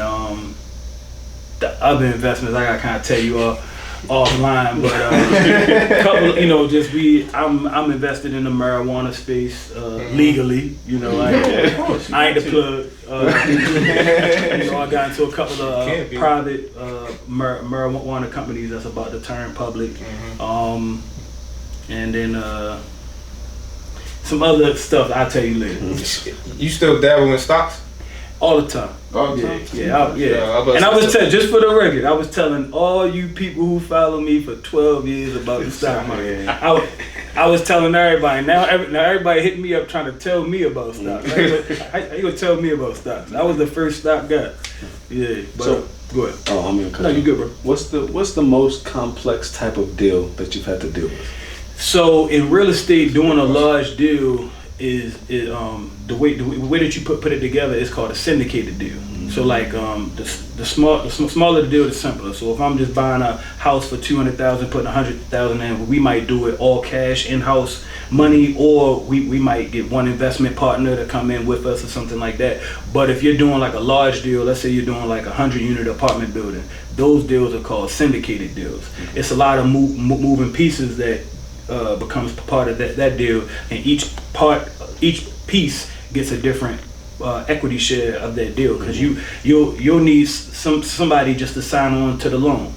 S4: the other investments I gotta kind of tell you offline, but couple, just I'm invested in the marijuana space legally. I ain't the plug. I got into a couple of private marijuana companies that's about to turn public, and then some other stuff I'll tell you later.
S3: You still dabble in stocks?
S4: All the time.
S3: All the time?
S4: Yeah. And I was telling, just for the record, I was telling all you people who follow me for 12 years about the stock market. I was telling everybody. Now everybody hitting me up trying to tell me about stocks. How you gonna tell me about stocks? I was the first stock guy. Yeah. But
S6: So,
S4: go ahead.
S6: Oh, I'm gonna cut
S4: No, you good, bro.
S6: What's the most complex type of deal that you've had to deal with?
S4: So in real estate, doing a large deal is the way that you put it together is called a syndicated deal. So like the smaller the deal, the simpler. So if I'm just buying a house for $200,000, putting $100,000 in, we might do it all cash, in-house money, or we might get one investment partner to come in with us or something like that. But if you're doing like a large deal, let's say you're doing like a 100-unit apartment building, those deals are called syndicated deals. It's a lot of moving pieces that becomes part of that deal, and each piece gets a different equity share of that deal, because you'll need somebody just to sign on to the loan.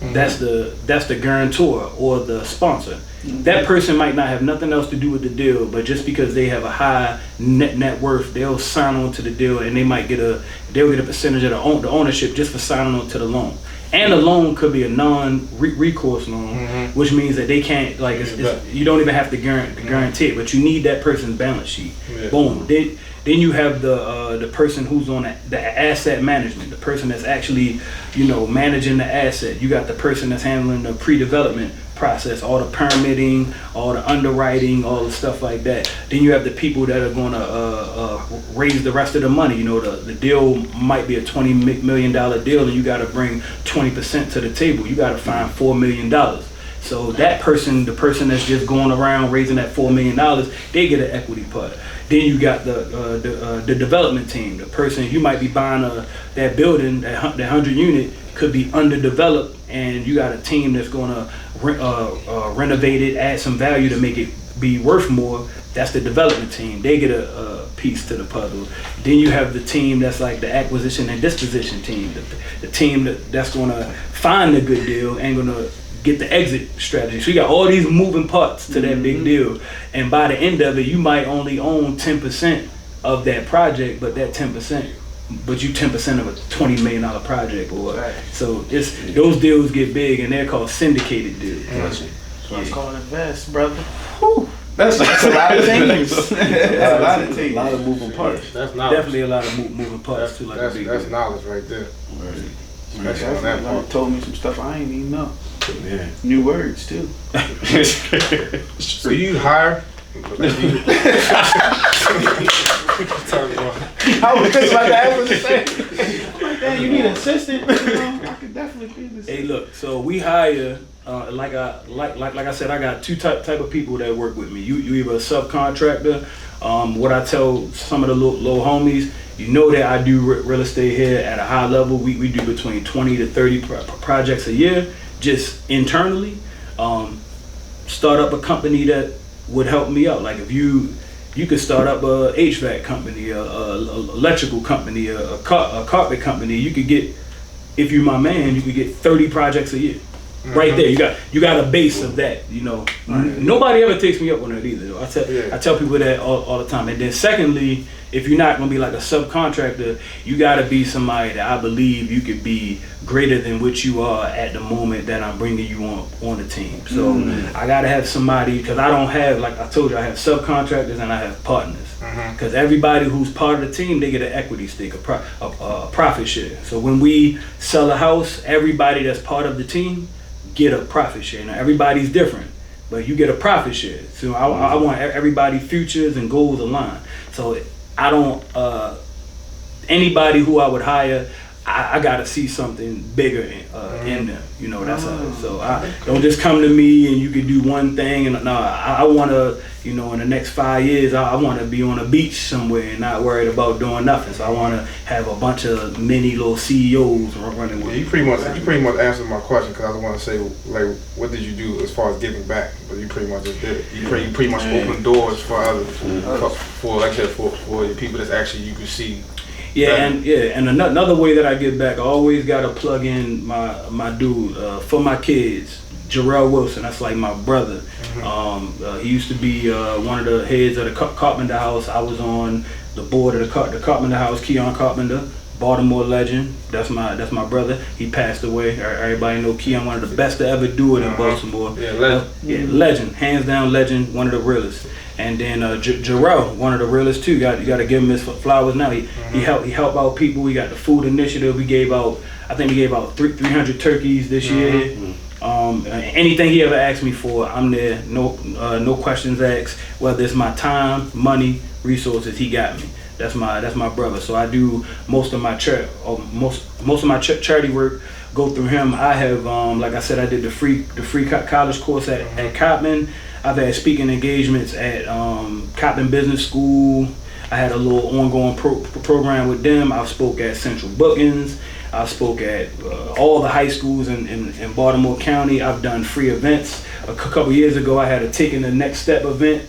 S4: That's the guarantor or the sponsor. That person might not have nothing else to do with the deal, but just because they have a high net worth, they'll sign on to the deal, and they'll get a percentage of the ownership just for signing on to the loan. And the loan could be a non-recourse loan, which means that they can't, you don't even have to guarantee it, but you need that person's balance sheet. Yeah. Boom. Then you have the person who's on the asset management, the person that's actually, managing the asset. You got the person that's handling the pre-development process, all the permitting, all the underwriting, all the stuff like that. Then you have the people that are going to raise the rest of the money. The deal might be a $20 million deal, and you got to bring 20% to the table. You got to find $4 million. So that person, the person that's just going around raising that $4 million, they get an equity part. Then you got the development team. The person, you might be buying that building, that 100 unit could be underdeveloped, and you got a team that's going to renovate it, add some value to make it be worth more. That's the development team. They get a piece to the puzzle. Then you have the team that's like the acquisition and disposition team, the team that's going to find a good deal and going to get the exit strategy. So you got all these moving parts to that big deal, and by the end of it, you might only own 10% of that project, but you 10% of a $20 million project, so those deals get big, and they're called syndicated deals.
S5: That's what it's called invest, brother. Whew. That's a lot of things. That's a lot of things.
S6: A lot of moving parts.
S3: That's knowledge.
S4: Definitely a lot of moving parts too.
S3: That's knowledge right there.
S6: Right.
S3: Especially on that part.
S5: Told me some stuff I ain't even know.
S6: Yeah.
S5: New words too.
S3: So you hire?
S5: I was just about to ask what to say. Like, damn, you need an assistant? I could definitely be an assistant.
S4: Hey, look. So we hire. Like I said, I got two type of people that work with me. You either a subcontractor. What I tell some of the little homies, that I do real estate here at a high level. We do between 20 to 30 projects a year, just internally. Start up a company that would help me out. Like if you could start up a HVAC company, a electrical company, a carpet company. You could get, if you're my man, you could get 30 projects a year. Right there, you got a base of that. Nobody ever takes me up on that either. Though. I tell people that all the time. And then secondly, if you're not gonna be like a subcontractor, you gotta be somebody that I believe you could be greater than what you are at the moment that I'm bringing you on the team. So I gotta have somebody, because I don't have, like I told you, I have subcontractors and I have partners. Because everybody who's part of the team, they get an equity stake, a profit share. So when we sell a house, everybody that's part of the team get a profit share. Now everybody's different, but you get a profit share. So I want everybody's futures and goals aligned. So I don't, anybody who I would hire, I gotta see something bigger in them, you know. That's how. So I don't just come to me and you can do one thing. And no, I wanna, you know, in the next 5 years, I wanna be on a beach somewhere and not worried about doing nothing. So I wanna have a bunch of mini little CEOs running with.
S3: Yeah, you pretty much answered my question, because I was want to say, like, what did you do as far as giving back? But you pretty much just did it. You pretty much opened doors for others, for like I said, for the people that's actually you can see.
S4: Yeah, and another way that I give back, I always gotta plug in my dude for my kids, Jarrell Wilson. That's like my brother. He used to be one of the heads of the Carpenter House. I was on the board of the Carpenter House. Keon Carpenter, Baltimore legend. That's my brother. He passed away. Everybody know Keon, one of the best to ever do it in Baltimore.
S3: Yeah, legend.
S4: Yeah, legend, hands down legend. One of the realest. And then Jarrell, one of the realest too. You got to give him his flowers now. He helped out people. We got the food initiative. We gave out 300 turkeys this year. Anything he ever asked me for, I'm there. No questions asked. Whether it's my time, money, resources, he got me. That's my brother. So I do most of my charity work go through him. I have like I said, I did the free college course at Coppman. I've had speaking engagements at Coppman Business School. I had a little ongoing program with them. I spoke at Central Bookings. I spoke at all the high schools in Baltimore County. I've done free events. A couple years ago, I had a Taking the Next Step event.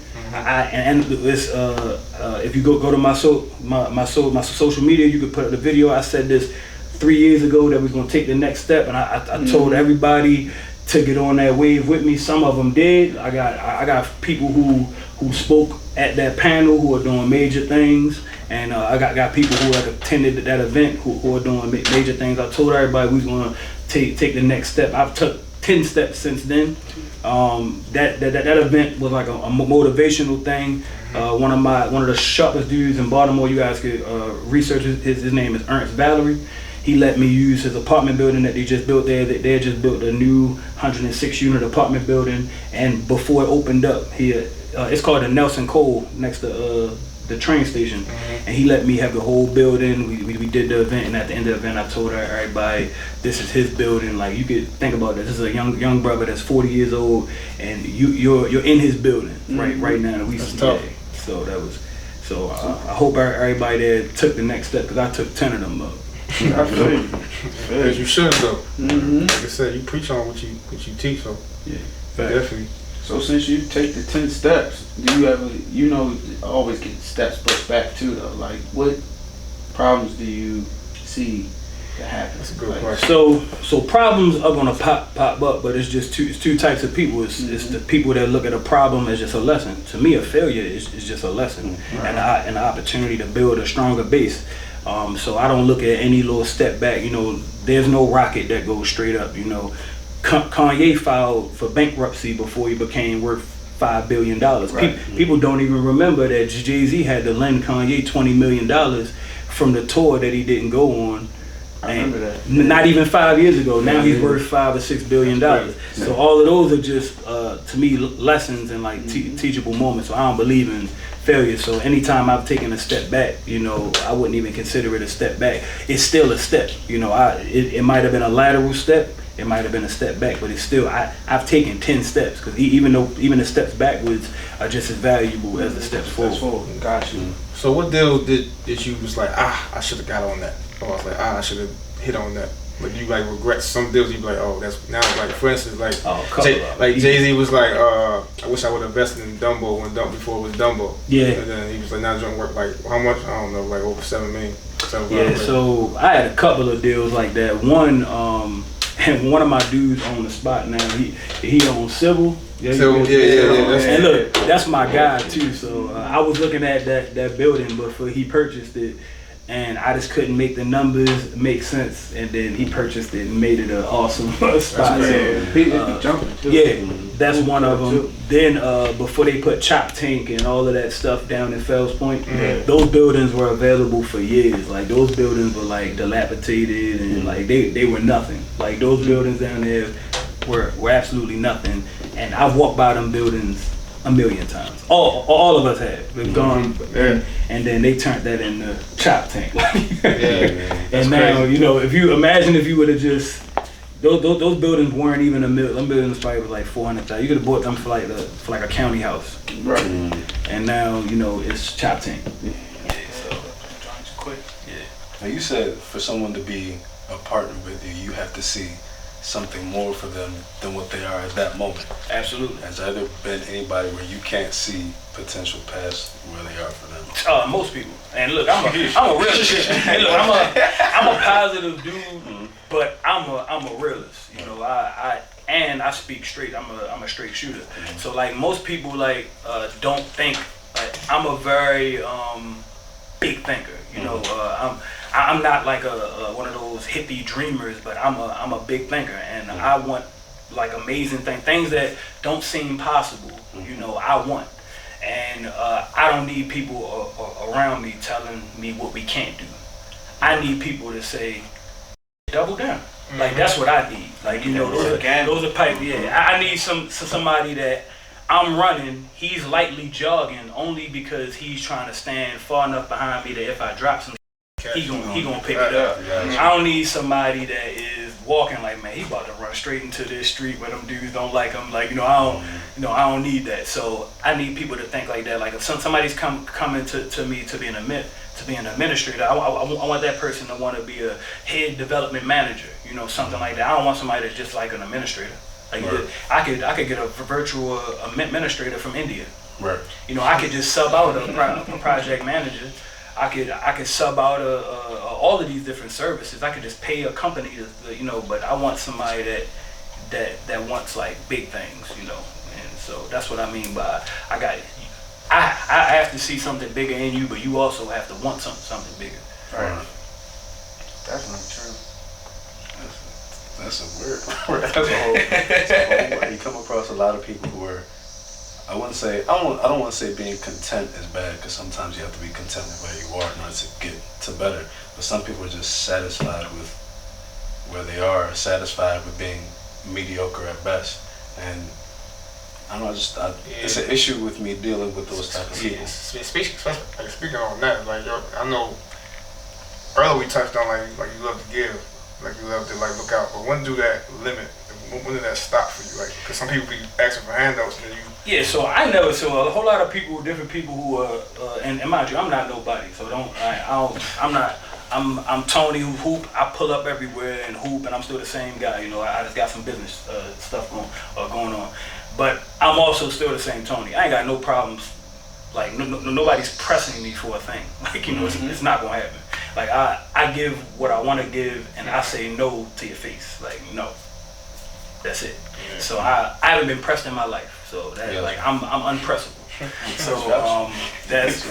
S4: If you go to my social media, you could put up the video. I said this 3 years ago that we're gonna take the next step, and I told everybody to get on that wave with me. Some of them did. I got people who spoke at that panel who are doing major things, and I got people who have attended that event who are doing major things. I told everybody we was gonna take the next step. I've took 10 steps since then. That event was like a motivational thing. One of the sharpest dudes in Baltimore, you guys could research his name is Ernst Valerie. He let me use his apartment building that they just built there. They just built a new 106 unit apartment building, and before it opened up, it's called the Nelson Cole next to the train station, and he let me have the whole building. We did the event, and at the end of the event, I told everybody, this is his building. Like, you could think about this. This is a young brother that's 40 years old, and you're in his building right now.
S3: That's tough.
S4: So that was. So I hope everybody there took the next step, because I took 10 of them up.
S3: I feel you. As you should though. Like I said, you preach on what you teach, so
S4: yeah,
S3: definitely.
S5: So since you take the 10 steps, do you ever, always get steps pushed back too though? Like, what problems do you see that happen?
S3: That's a good question.
S4: So problems are gonna pop up, but it's just two types of people. It's the people that look at a problem as just a lesson. To me, a failure is just a lesson, and an opportunity to build a stronger base. So I don't look at any little step back. There's no rocket that goes straight up. Kanye filed for bankruptcy before he became worth $5 billion. People don't even remember that Jay-Z had to lend Kanye $20 million from the tour that he didn't go on.
S5: I remember that.
S4: Not even 5 years ago. Now he's worth $5 or $6 billion. So all of those are just, to me, lessons and like teachable moments. So I don't believe in failure. So anytime I've taken a step back, I wouldn't even consider it a step back. It's still a step. It might have been a lateral step. It might have been a step back, but it's still, I've taken 10 steps, because even the steps backwards are just as valuable as the steps forward.
S5: Got you.
S3: So what deal did you was like, I should have got on that? Or I was like, I should have hit on that. But you like regret some deals, you be like, oh, that's now, like, for instance, like Jay-Z was like, I wish I would have invested in Dumbo before it was Dumbo.
S4: Yeah.
S3: And then he was like, now joint work like how much? I don't know, like over $7 million.
S4: Yeah. So I had a couple of deals like that. One of my dudes on the spot now. He owns Civil.
S3: Yeah.
S4: And look, that's my guy too. So I was looking at that building before he purchased it, and I just couldn't make the numbers make sense. And then he purchased it and made it an awesome spot.
S5: People jumping too.
S4: Yeah, that's one of them. Then before they put Chop Tank and all of that stuff down in Fells Point, those buildings were available for years. Like, those buildings were like dilapidated and like they were nothing. Like, those buildings down there were absolutely nothing. And I've walked by them buildings a million times. All of us have. We've gone, and then they turned that into chop tank. And now, crazy. You know, if you would have just those buildings weren't even a million. Them buildings probably was like 400,000. You could have bought them for like a county house. Right. And now, you know, it's chop tank. So
S6: quick. Now you said for someone to be a partner with you, you have to see something more for them than what they are at that moment.
S4: Absolutely.
S6: Has there ever been anybody where you can't see potential past where they are for them?
S4: Most people. And look, I'm a realist. And look, I'm a positive dude, but I'm a realist. You know, I speak straight. I'm a straight shooter. So like most people don't think I'm a very big thinker. You know, I'm not like a one of those hippie dreamers, but I'm a big thinker, and I want like amazing things that don't seem possible. You know, I want, and I don't need people around me telling me what we can't do. I need people to say, double down. Like that's what I need. Like, you know, those are pipe. Yeah, I need somebody that I'm running. He's lightly jogging only because he's trying to stand far enough behind me that if I drop some, he gonna pick it up. I don't need somebody that is walking like, man, he about to run straight into this street where them dudes don't like him. Like, I don't need that. So I need people to think like that. Like if somebody's coming to me to be an administrator, I want that person to want to be a head development manager. You know, something like that. I don't want somebody that's just like an administrator. Like I could get a virtual administrator from India.
S6: Right.
S4: You know, I could just sub out a project manager. I could sub out all of these different services. I could just pay a company to, you know, but I want somebody that wants like big things, you know. And so that's what I mean by I have to see something bigger in you, but you also have to want something bigger.
S3: Right. Definitely true.
S6: That's a word. That's a whole word. You come across a lot of people who are, I don't want to say being content is bad, because sometimes you have to be content with where you are in order to get to better. But some people are just satisfied with where they are, satisfied with being mediocre at best. And I don't know, it's an issue with me dealing with those type of people.
S3: Speaking on that, like I know earlier we touched on like you love to give. Like you love to like look out, but when do that limit? When did that stop for you? Like, because some people be asking for handouts and then you.
S4: Yeah, so a whole lot of people, different people who are, and mind you, I'm not nobody, so I'm Tony who hoop. I pull up everywhere and hoop, and I'm still the same guy. You know, I just got some business stuff going on, but I'm also still the same Tony. I ain't got no problems. Like nobody's pressing me for a thing. Like, you know, it's not gonna happen. Like I give what I want to give, and I say no to your face. Like, no, that's it. Yeah. So I haven't been pressed in my life. So that like I'm unpressable. So that's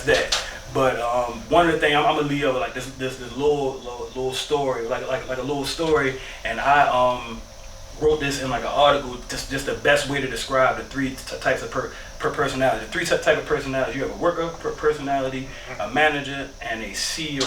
S4: that. But one of the things I'm gonna leave over like this little story, like a little story, and I wrote this in like an article, just the best way to describe the three types of personality. The three types of personality. You have a worker personality, a manager, and a CEO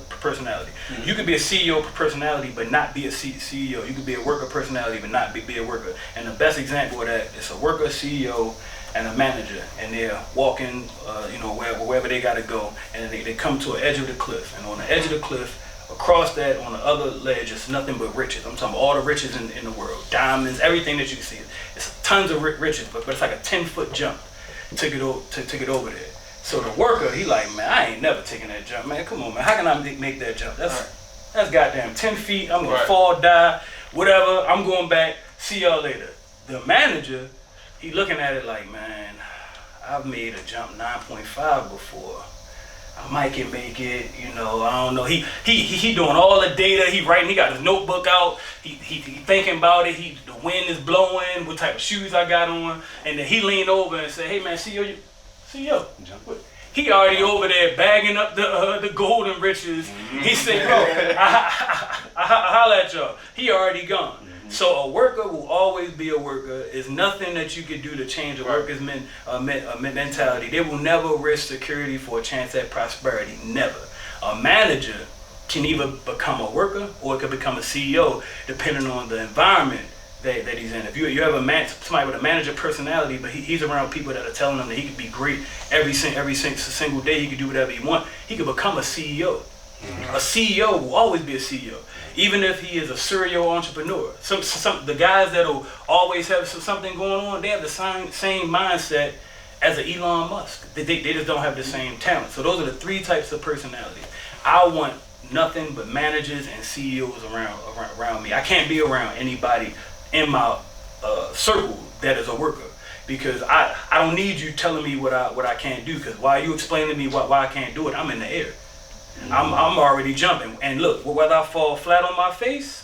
S4: personality. You could be a CEO personality but not be a CEO. You could be a worker personality but not be a worker. And the best example of that is a worker, CEO, and a manager, and they're walking, you know, wherever they gotta go, and they come to an edge of the cliff, and on the edge of the cliff, across that, on the other ledge, is nothing but riches. I'm talking about all the riches in the world, diamonds, everything that you can see. It's tons of riches, but it's like a 10-foot jump to get over there. So the worker, he like, man, I ain't never taking that jump, man. Come on, man, how can I make that jump? That's goddamn 10 feet. I'm gonna fall, die, whatever. I'm going back. See y'all later. The manager, he looking at it like, man, I've made a jump 9.5 before. I might can make it, you know, I don't know. He doing all the data, he writing, he got his notebook out, he thinking about it, the wind is blowing, what type of shoes I got on, and then he leaned over and said, hey man, CEO, he already over there bagging up the golden riches. He said, bro, I holla at y'all. He already gone. So a worker will always be a worker. It's nothing that you can do to change a worker's mentality. They will never risk security for a chance at prosperity. Never. A manager can either become a worker or it could become a CEO depending on the environment that he's in. If you have somebody with a manager personality, but he's around people that are telling him that he could be great every single day, he could do whatever he wants, he could become a CEO. A CEO will always be a CEO, even if he is a serial entrepreneur. The guys that'll always have something going on, they have the same mindset as an Elon Musk. They just don't have the same talent. So those are the 3 types of personalities. I want nothing but managers and CEOs around me. I can't be around anybody in my circle that is a worker, because I don't need you telling me what I can't do, because while you explaining to me why I can't do it, I'm in the air. I'm already jumping. And look, whether I fall flat on my face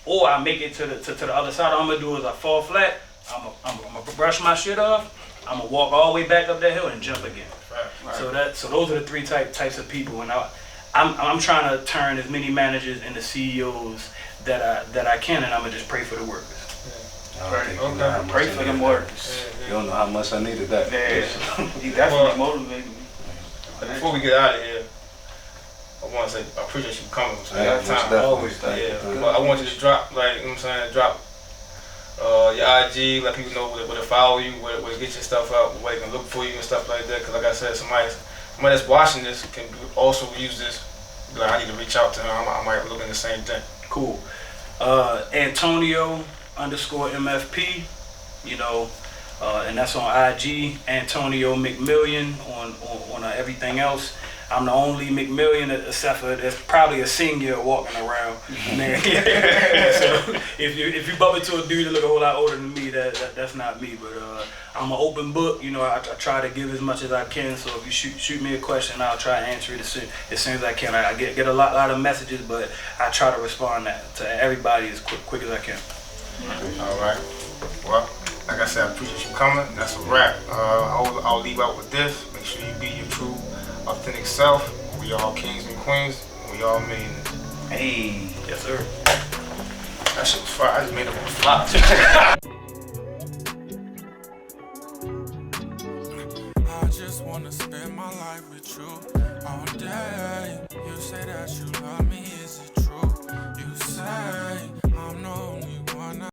S4: or I make it to the other side, all I'm gonna do is I fall flat, I'm gonna brush my shit off, I'm gonna walk all the way back up that hill and jump again. Right. So those are the 3 types of people, and I'm trying to turn as many managers into CEOs that I can, and I'm gonna just pray for the workers.
S5: Okay. Pray for them workers.
S6: You don't know how much I needed that.
S5: Yeah. He definitely motivated me.
S3: Before we get out of here, I want to say I appreciate you coming.
S6: Always.
S3: But I want you to drop, like, you know what I'm saying, drop your IG, let people know where to follow you, where to get your stuff out, where they can look for you and stuff like that. Because like I said, somebody that's watching this can also use this. Like, I need to reach out to him. I might look in the same thing.
S4: Cool. Antonio _MFP, you know, and that's on IG. Antonio McMillion on everything else. I'm the only McMillion except for there's probably a senior walking around. Man. So if you bump into a dude that look a whole lot older than me, that's not me. But I'm an open book. You know, I try to give as much as I can. So if you shoot me a question, I'll try to answer it as soon as I can. I get a lot of messages, but I try to respond to everybody as quick as I can.
S3: All right. Well, like I said, I appreciate you coming. That's a wrap. I'll leave out with this. Make sure you be your true, authentic self. We all kings and queens. We all mean it.
S4: Hey, yes sir.
S3: That shit was fire. I just made it on the fly.
S2: I just wanna spend my life with you all day. You say that you love me.